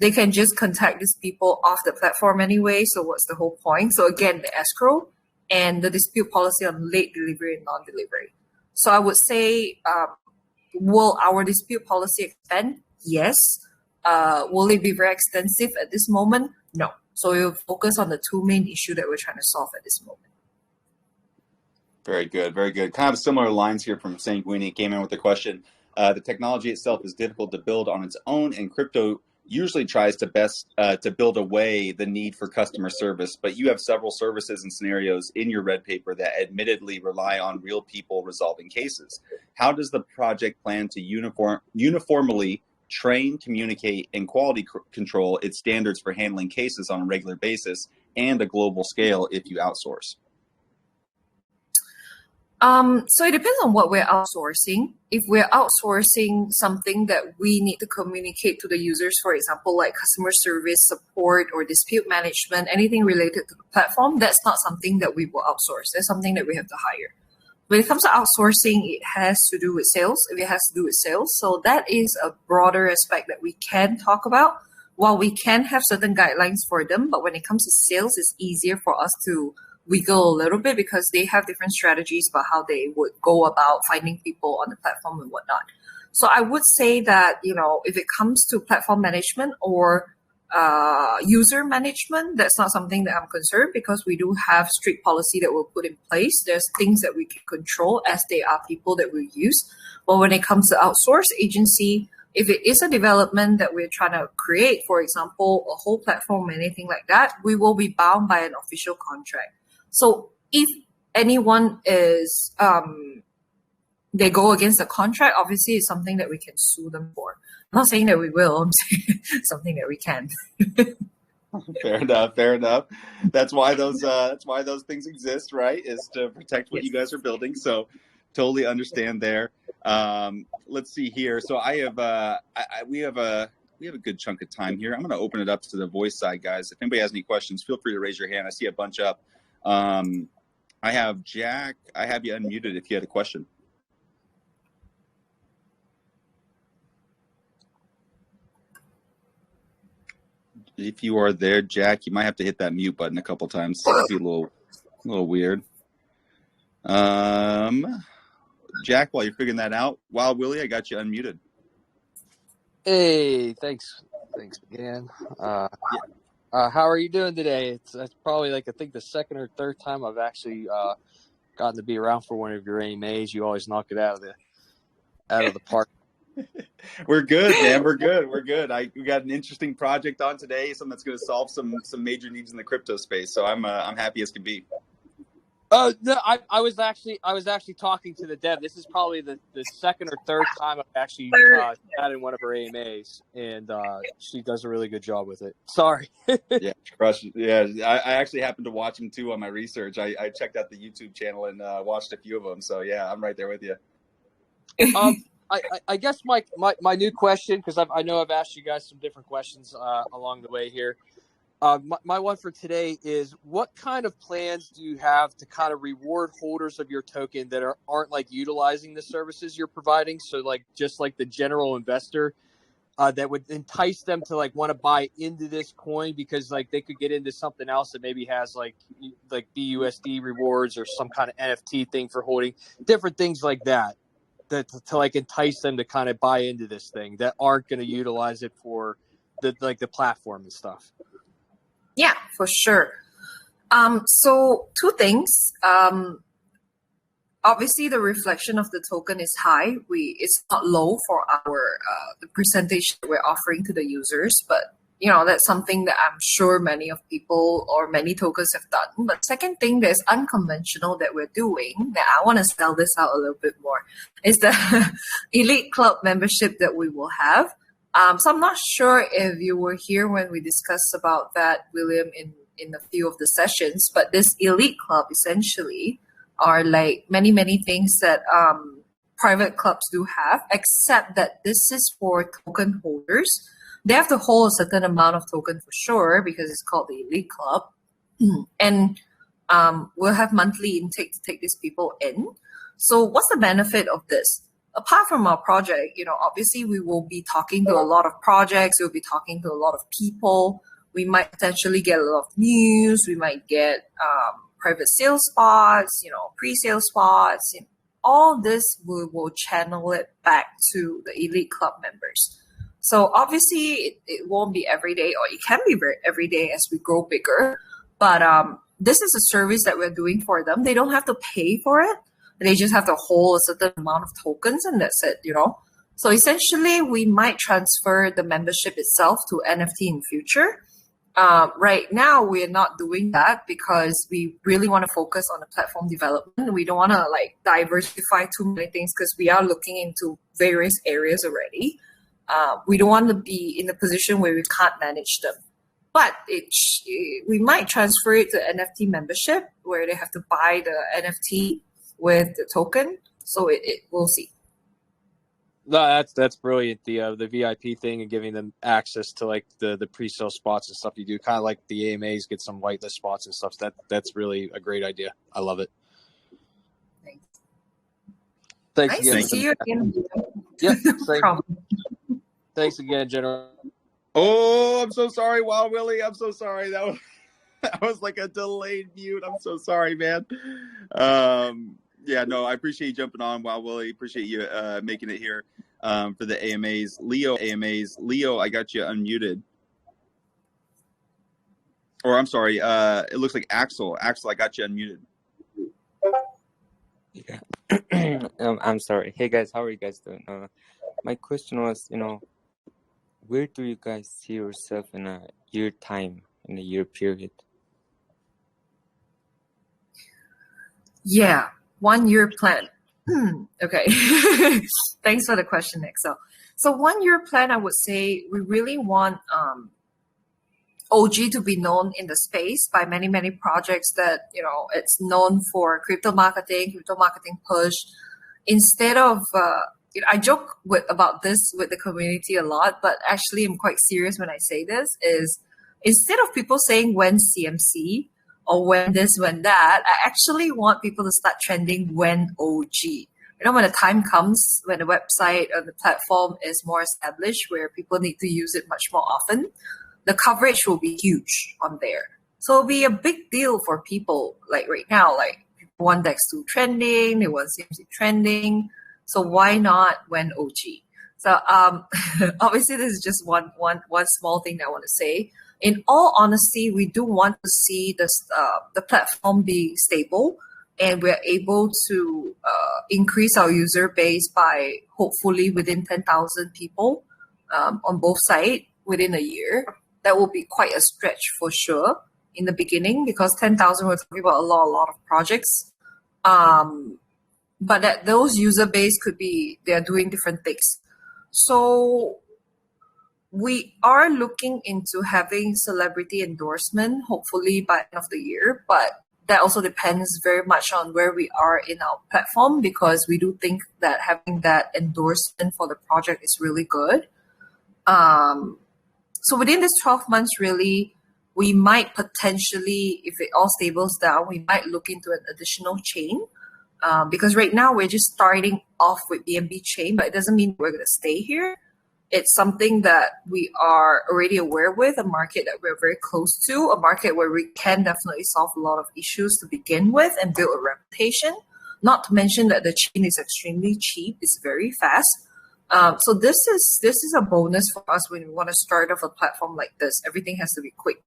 they can just contact these people off the platform anyway. So what's the whole point? So again, the escrow and the dispute policy on late delivery and non-delivery. So I would say, will our dispute policy expand? Yes. Will it be very extensive at this moment? No. So we'll focus on the two main issues that we're trying to solve at this moment. Very good, very good. Kind of similar lines here from Sanguini came in with the question. The technology itself is difficult to build on its own, and crypto usually tries to best to build away the need for customer service. But you have several services and scenarios in your red paper that admittedly rely on real people resolving cases. How does the project plan to uniformly train, communicate, and quality control its standards for handling cases on a regular basis and a global scale if you outsource? So it depends on what we're outsourcing. If we're outsourcing something that we need to communicate to the users, for example, like customer service support or dispute management, anything related to the platform, that's not something that we will outsource. That's something that we have to hire. When it comes to outsourcing, it has to do with sales. If it has to do with sales, so that is a broader aspect that we can talk about. While we can have certain guidelines for them, but when it comes to sales, it's easier for us to wiggle a little bit because they have different strategies about how they would go about finding people on the platform and whatnot. So I would say that, if it comes to platform management or user management, that's not something that I'm concerned because we do have strict policy that we'll put in place. There's things that we can control as they are people that we use. But when it comes to outsource agency, if it is a development that we're trying to create, for example, a whole platform, anything like that, we will be bound by an official contract. So if anyone is, they go against the contract, obviously it's something that we can sue them for. I'm not saying that we will, I'm saying something that we can. Fair enough. That's why those things exist, right? Is to protect what you guys are building. So totally understand there. Let's see here. So we have a good chunk of time here. I'm going to open it up to the voice side, guys. If anybody has any questions, feel free to raise your hand. I see a bunch up. I have Jack. I have you unmuted if you had a question. If you are there, Jack, you might have to hit that mute button a couple times. It'd be a little weird. Jack, while you're figuring that out, Wild Willie, I got you unmuted. Hey, thanks again. How are you doing today? It's probably I think the second or third time I've actually gotten to be around for one of your AMAs. You always knock it out of the park. We're good, man. We're good. We got an interesting project on today, something that's going to solve some major needs in the crypto space. So I'm happy as can be. Oh no, I was actually talking to the dev. This is probably the second or third time I've actually sat in one of her AMAs, and she does a really good job with it. Sorry. Yeah, crush. Yeah, I actually happened to watch them too on my research. I checked out the YouTube channel and watched a few of them. So yeah, I'm right there with you. I guess my new question, because I know I've asked you guys some different questions along the way here. My one for today is, what kind of plans do you have to kind of reward holders of your token that aren't utilizing the services you're providing? So just the general investor that would entice them to want to buy into this coin because they could get into something else that maybe has like BUSD rewards or some kind of NFT thing for holding, different things like that. To entice them to kind of buy into this thing that aren't going to utilize it for the platform and stuff. Yeah, for sure. So two things. Obviously, the reflection of the token is high. It's not low for our the percentage that we're offering to the users, but that's something that I'm sure many of people or many tokens have done. But second thing that's unconventional that we're doing, that I want to spell this out a little bit more, is the Elite Club membership that we will have. So I'm not sure if you were here when we discussed about that, William, in a few of the sessions, but this Elite Club essentially are many, many things that private clubs do have, except that this is for token holders. They have to hold a certain amount of token for sure because it's called the Elite Club. And we'll have monthly intake to take these people in. So what's the benefit of this? Apart from our project, obviously we will be talking to a lot of projects, we'll be talking to a lot of people. We might potentially get a lot of news, we might get private sales spots, pre-sale spots. All this we will channel it back to the elite club members. So obviously it won't be every day, or it can be every day as we grow bigger. But this is a service that we're doing for them. They don't have to pay for it. They just have to hold a certain amount of tokens, and that's it, So essentially, we might transfer the membership itself to NFT in future. Right now, we're not doing that because we really want to focus on the platform development. We don't want to diversify too many things because we are looking into various areas already. We don't want to be in a position where we can't manage them. But we might transfer it to NFT membership where they have to buy the NFT with the token. So we'll see. No, that's brilliant. The VIP thing and giving them access to the pre-sale spots and stuff you do, kind of like the AMAs get some whitelist spots and stuff. That's really a great idea. I love it. Thanks nice again. to see you again. Yeah, no problem. Thanks again, General. Oh, I'm so sorry, Wild Willie. I'm so sorry. That was like a delayed mute. I'm so sorry, man. Yeah, no, I appreciate you jumping on, Wild Willie. Appreciate you making it here for the AMAs. Leo, I got you unmuted. Or I'm sorry, it looks like Axel. Axel, I got you unmuted. Yeah. I'm sorry. Hey guys, how are you guys doing? My question was, where do you guys see yourself in a year time, in a year period? Yeah, 1 year plan. Okay. Thanks for the question, Excel. So 1 year plan, I would say we really want OG to be known in the space by many, many projects that, it's known for crypto marketing push. Instead of, I joke about this with the community a lot, but actually I'm quite serious when I say this, is instead of people saying when CMC or when this, when that, I actually want people to start trending when OG. When the time comes, when the website or the platform is more established, where people need to use it much more often, the coverage will be huge on there. So it'll be a big deal for people right now, people want DEX2 trending, they want CMC trending. So why not when OG? So obviously this is just one small thing that I want to say. In all honesty, we do want to see the platform be stable, and we're able to increase our user base by hopefully within 10,000 people on both sides within a year. That will be quite a stretch for sure in the beginning, because 10,000, we're talking about a lot of projects. But that those user base they're doing different things. So we are looking into having celebrity endorsement, hopefully by end of the year, but that also depends very much on where we are in our platform, because we do think that having that endorsement for the project is really good. So within this 12 months, really, we might potentially, if it all stables down, we might look into an additional chain. Because right now we're just starting off with BNB chain, but it doesn't mean we're going to stay here. It's something that we are already aware with, a market that we're very close to, a market where we can definitely solve a lot of issues to begin with and build a reputation. Not to mention that the chain is extremely cheap, it's very fast. So this is a bonus for us when we want to start off a platform like this. Everything has to be quick.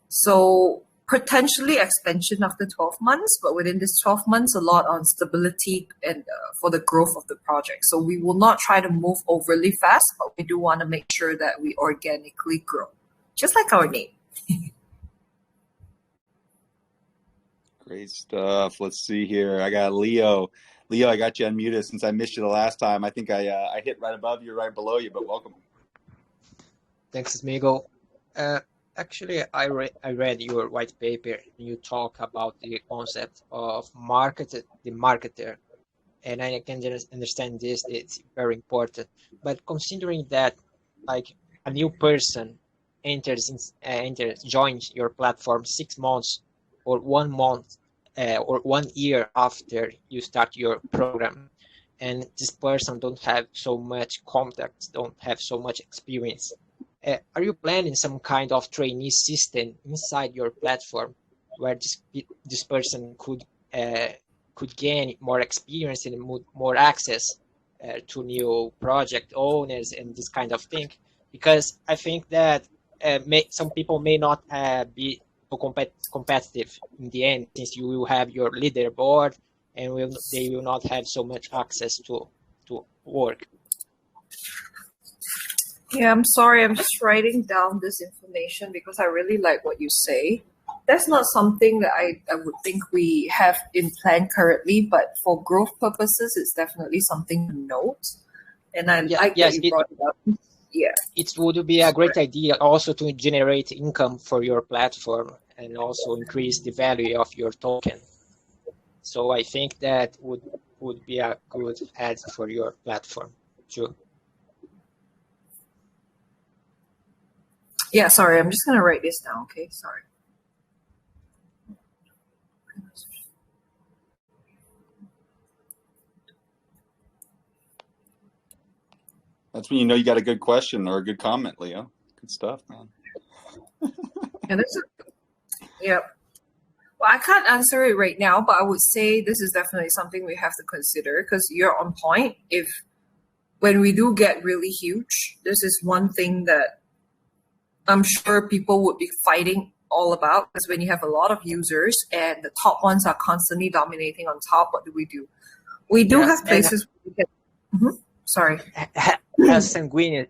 So potentially expansion after 12 months, but within this 12 months, a lot on stability and for the growth of the project. So we will not try to move overly fast, but we do want to make sure that we organically grow, just like our name. Great stuff. Let's see here. I got Leo. Leo, I got you unmuted since I missed you the last time. I think I hit right above you, right below you, but welcome. Thanks, Migo. Actually, I read your white paper. You talk about the concept of the marketer, and I can just understand this. It's very important. But considering that, like a new person joins your platform 6 months or 1 month or 1 year after you start your program, and this person don't have so much contacts, don't have so much experience. Are you planning some kind of trainee system inside your platform where this person could gain more experience and more access to new project owners and this kind of thing? Because I think that some people may not be so competitive in the end, since you will have your leaderboard and they will not have so much access to work. Yeah, I'm sorry. I'm just writing down this information because I really like what you say. That's not something that I would think we have in plan currently, but for growth purposes, it's definitely something to note. And I like that you brought it up. Yeah. It would be a great idea also to generate income for your platform and also increase the value of your token. So I think that would be a good add for your platform too. Yeah, sorry. I'm just going to write this down. Okay, sorry. That's when you know you got a good question or a good comment, Leo. Good stuff, man. Yeah. Well, I can't answer it right now, but I would say this is definitely something we have to consider because you're on point. When we do get really huge, this is one thing that I'm sure people would be fighting all about, because when you have a lot of users and the top ones are constantly dominating on top, what do? We do have places where we can... Sorry. As Sanguini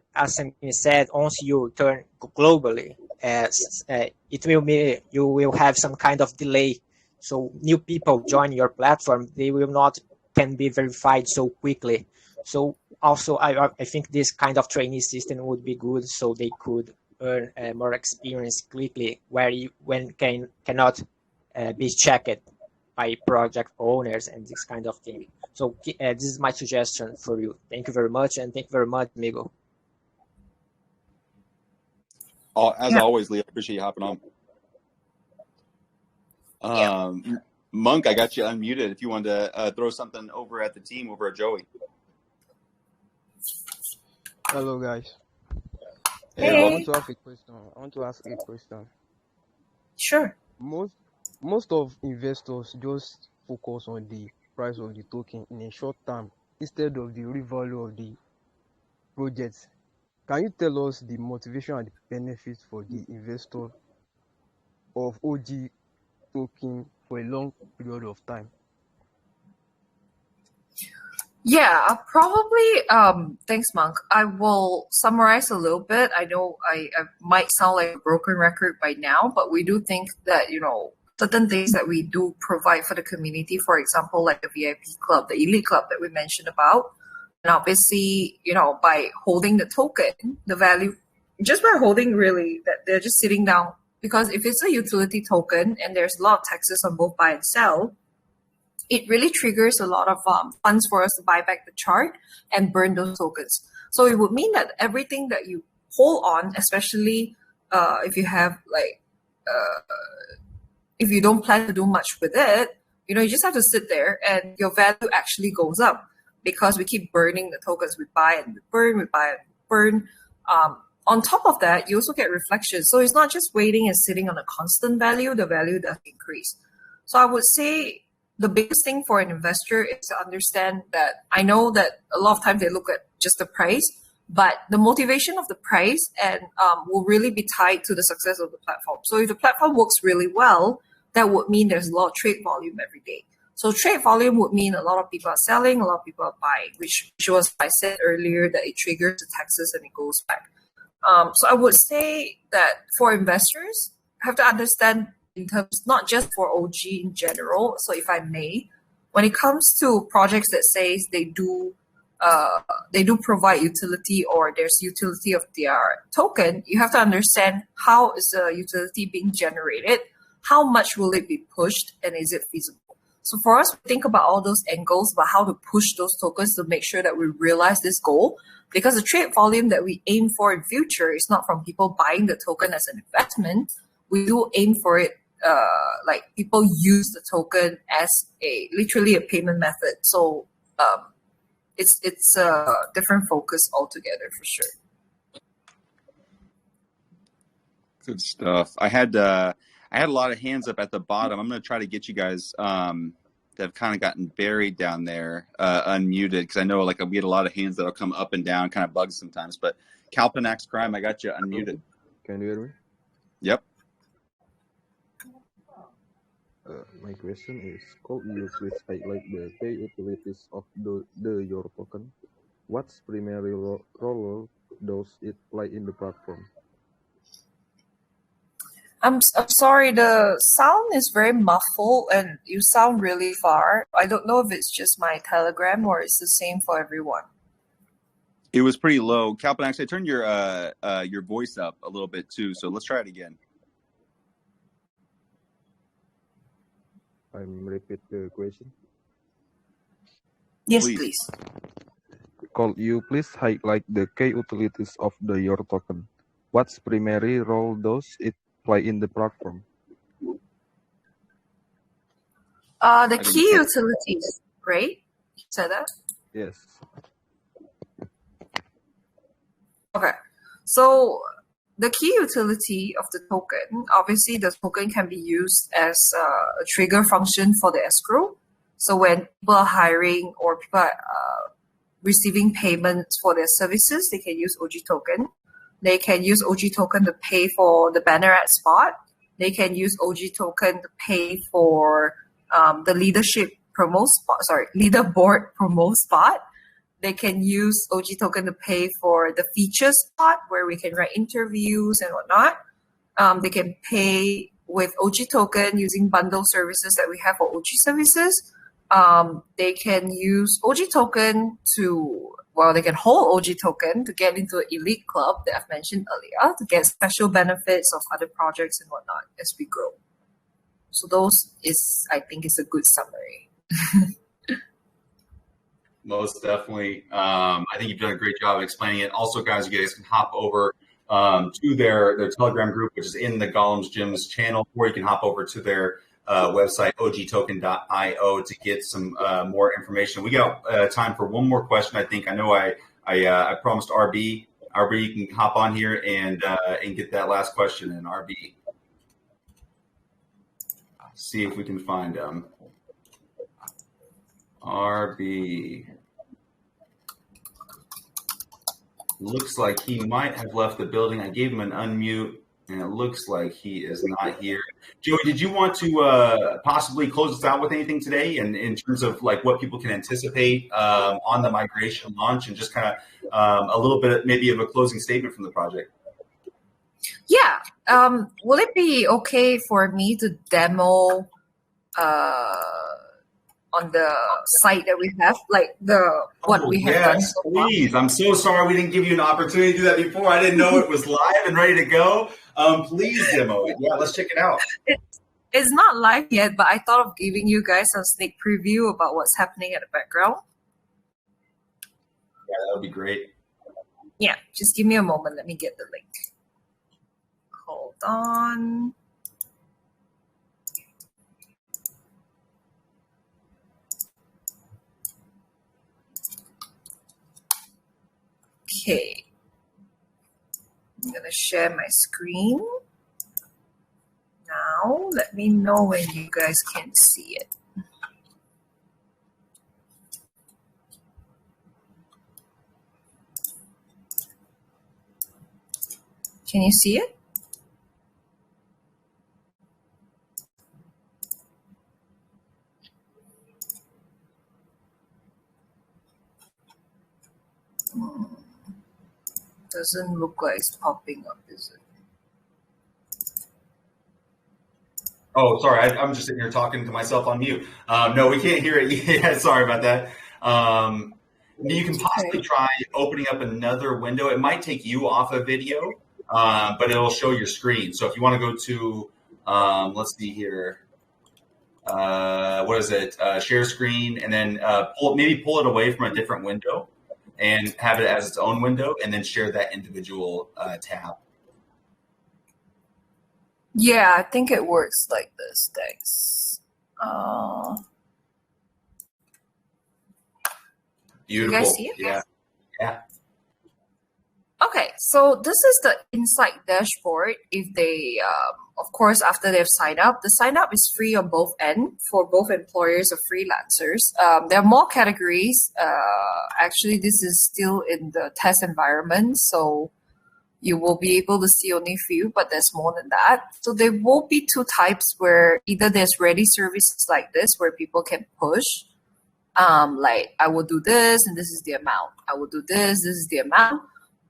said, once you turn globally, it will be, you will have some kind of delay. So new people join your platform, they will not can be verified so quickly. So also, I think this kind of trainee system would be good, so they could earn more experience quickly, cannot be checked by project owners and this kind of thing. So this is my suggestion for you. Thank you very much, and thank you very much, Migo. As always, Leo, appreciate you hopping on. Monk, I got you unmuted if you wanted to throw something over at the team, over at Joey. Hello, guys. Hey. I want to ask a question. Sure. Most of investors just focus on the price of the token in a short term instead of the real value of the project. Can you tell us the motivation and the benefits for the investor of OG token for a long period of time? Yeah, probably. Thanks, Monk. I will summarize a little bit. I know I might sound like a broken record by now, but we do think that, certain things that we do provide for the community, for example, like the VIP club, the elite club that we mentioned about. And obviously, by holding the token, the value, just by holding really, that they're just sitting down. Because if it's a utility token and there's a lot of taxes on both buy and sell, it really triggers a lot of funds for us to buy back the chart and burn those tokens. So it would mean that everything that you hold on, especially if you have if you don't plan to do much with it, you just have to sit there and your value actually goes up because we keep burning the tokens. We buy and we burn, we buy and we burn. On top of that, you also get reflections. So it's not just waiting and sitting on a constant value, the value does increase. So I would say the biggest thing for an investor is to understand that I know that a lot of times they look at just the price, but the motivation of the price and will really be tied to the success of the platform. So if the platform works really well, that would mean there's a lot of trade volume every day. So trade volume would mean a lot of people are selling, a lot of people are buying, which was, I said earlier, that it triggers the taxes and it goes back. So I would say that for investors, have to understand in terms, not just for OG in general. So if I may, when it comes to projects that says they do provide utility or there's utility of their token, you have to understand how is the utility being generated, how much will it be pushed, and is it feasible? So for us, we think about all those angles about how to push those tokens to make sure that we realize this goal, because the trade volume that we aim for in future is not from people buying the token as an investment. We do aim for it like people use the token as literally a payment method. So it's a different focus altogether for sure. Good stuff. I had a lot of hands up at the bottom. I'm going to try to get you guys that have kind of gotten buried down there unmuted, because I know like we get a lot of hands that'll come up and down, kind of bugs sometimes. But Calpinax Crime, I got you unmuted. Can you hear me? Yep. My question is, could you please highlight the key utilities of the your token? What's primary role does it play in the platform? I'm sorry, the sound is very muffled and you sound really far. I don't know if it's just my Telegram or it's the same for everyone. It was pretty low. Calpinax, I turned your voice up a little bit too, so let's try it again. I'm repeat the question. Yes, Please. please. Could you please highlight the key utilities of your token? What's primary role does it play in the platform? The key utilities, right? You said that? Yes. Okay. So the key utility of the token, obviously the token can be used as a trigger function for the escrow. So when people are hiring or people are receiving payments for their services, they can use OG token. They can use OG token to pay for the banner ad spot. They can use OG token to pay for the leaderboard promo spot. They can use OG token to pay for the feature spot where we can write interviews and whatnot. They can pay with OG token using bundle services that we have for OG services. They can use OG token they can hold OG token to get into an elite club that I've mentioned earlier, to get special benefits of other projects and whatnot as we grow. So I think is a good summary. Most definitely. I think you've done a great job of explaining it. Also, guys, you guys can hop over to their Telegram group, which is in the Gollum's Gyms channel, or you can hop over to their website, ogtoken.io, to get some more information. We got time for one more question, I think. I know I promised RB. RB, you can hop on here and get that last question in, RB. See if we can find him. RB. Looks like he might have left the building. I gave him an unmute, and it looks like he is not here. Joey, did you want to possibly close us out with anything today, and in terms of like what people can anticipate on the migration launch, and just kind of a little bit maybe of a closing statement from the project? Yeah. Will it be okay for me to demo on the site that we have, like what we have done so far? Please. I'm so sorry we didn't give you an opportunity to do that before. I didn't know it was live and ready to go. Please demo it. Yeah, let's check it out. It's not live yet, but I thought of giving you guys a sneak preview about what's happening at the background. Yeah, that would be great. Yeah, just give me a moment. Let me get the link. Hold on. Okay. I'm going to share my screen. Now, let me know when you guys can see it. Can you see it? Doesn't look like it's popping up, is it? Oh, sorry. I'm just sitting here talking to myself on mute. No, we can't hear it yet. Sorry about that. You can possibly try opening up another window. It might take you off a video, but it'll show your screen. So if you want to go to, let's see here. What is it? Share screen, and then pull it away from a different window and have it as its own window, and then share that individual tab. Yeah, I think it works like this. Thanks. You guys Beautiful. see it? Yeah. Yeah. Okay, so this is the Insight dashboard. If they, of course, after they've signed up, the sign up is free on both ends for both employers or freelancers. There are more categories. Actually, this is still in the test environment, so you will be able to see only a few, but there's more than that. So there will be two types where either there's ready services like this where people can push, like I will do this and this is the amount. I will do this is the amount.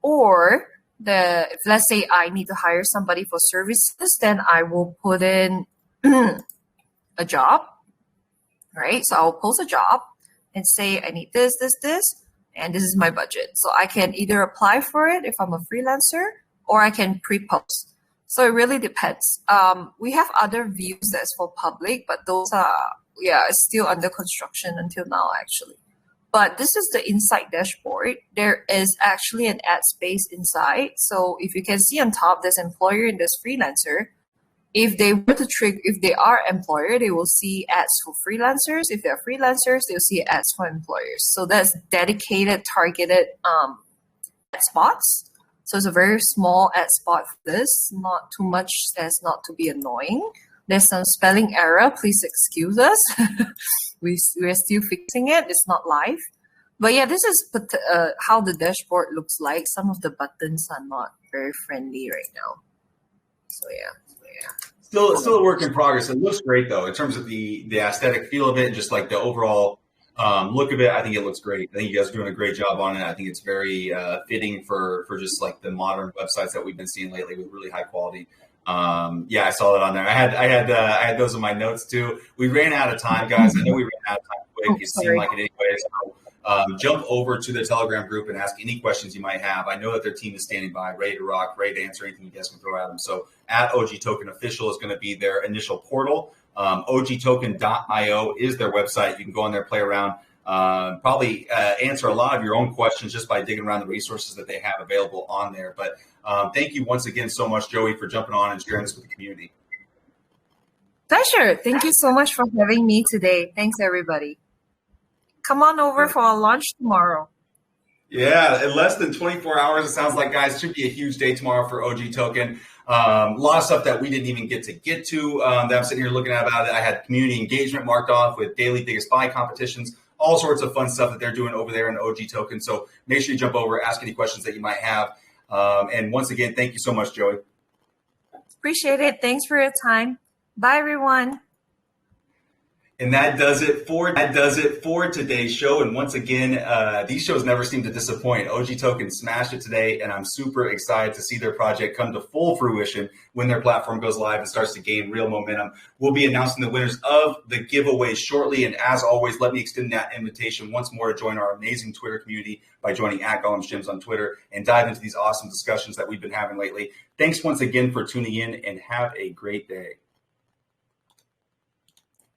Or if let's say I need to hire somebody for services, then I will put in a job, right? So I'll post a job and say I need this, and this is my budget. So I can either apply for it if I'm a freelancer, or I can pre-post. So it really depends. We have other views that's for public, but those are, it's still under construction until now, actually. But this is the Insight dashboard. There is actually an ad space inside. So if you can see on top, there's employer and there's freelancer. If they were to trigger, if they are employer, they will see ads for freelancers. If they're freelancers, they'll see ads for employers. So that's dedicated, targeted ad spots. So it's a very small ad spot for this, not too much as not to be annoying. There's some spelling error. Please excuse us. We're still fixing it. It's not live. But yeah, this is how the dashboard looks like. Some of the buttons are not very friendly right now. So yeah. Still a work in progress. It looks great though, in terms of the aesthetic feel of it, and just like the overall look of it. I think it looks great. I think you guys are doing a great job on it. I think it's very fitting for just like the modern websites that we've been seeing lately with really high quality. I saw that on there. I had those in my notes too. We ran out of time, guys. I know we ran out of time quick. It seemed like it anyway. So jump over to the Telegram group and ask any questions you might have. I know that their team is standing by, ready to rock, ready to answer anything you guys can throw at them. So at OG Token Official is going to be their initial portal. OGtoken.io is their website. You can go on there, play around, probably answer a lot of your own questions just by digging around the resources that they have available on there. But thank you once again so much, Joey, for jumping on and sharing this with the community. Pleasure. Thank you so much for having me today. Thanks, everybody. Come on over for our launch tomorrow. Yeah, in less than 24 hours, it sounds like, guys. It should be a huge day tomorrow for OG Token. A lot of stuff that we didn't even get to that I'm sitting here looking at about it. I had community engagement marked off with daily biggest buy competitions, all sorts of fun stuff that they're doing over there in OG Token. So make sure you jump over, ask any questions that you might have. And once again, thank you so much, Joey. Appreciate it. Thanks for your time. Bye, everyone. And that does it for today's show. And once again, these shows never seem to disappoint. OG Token smashed it today, and I'm super excited to see their project come to full fruition when their platform goes live and starts to gain real momentum. We'll be announcing the winners of the giveaway shortly. And as always, let me extend that invitation once more to join our amazing Twitter community by joining at Gollum's Gyms on Twitter and dive into these awesome discussions that we've been having lately. Thanks once again for tuning in, and have a great day.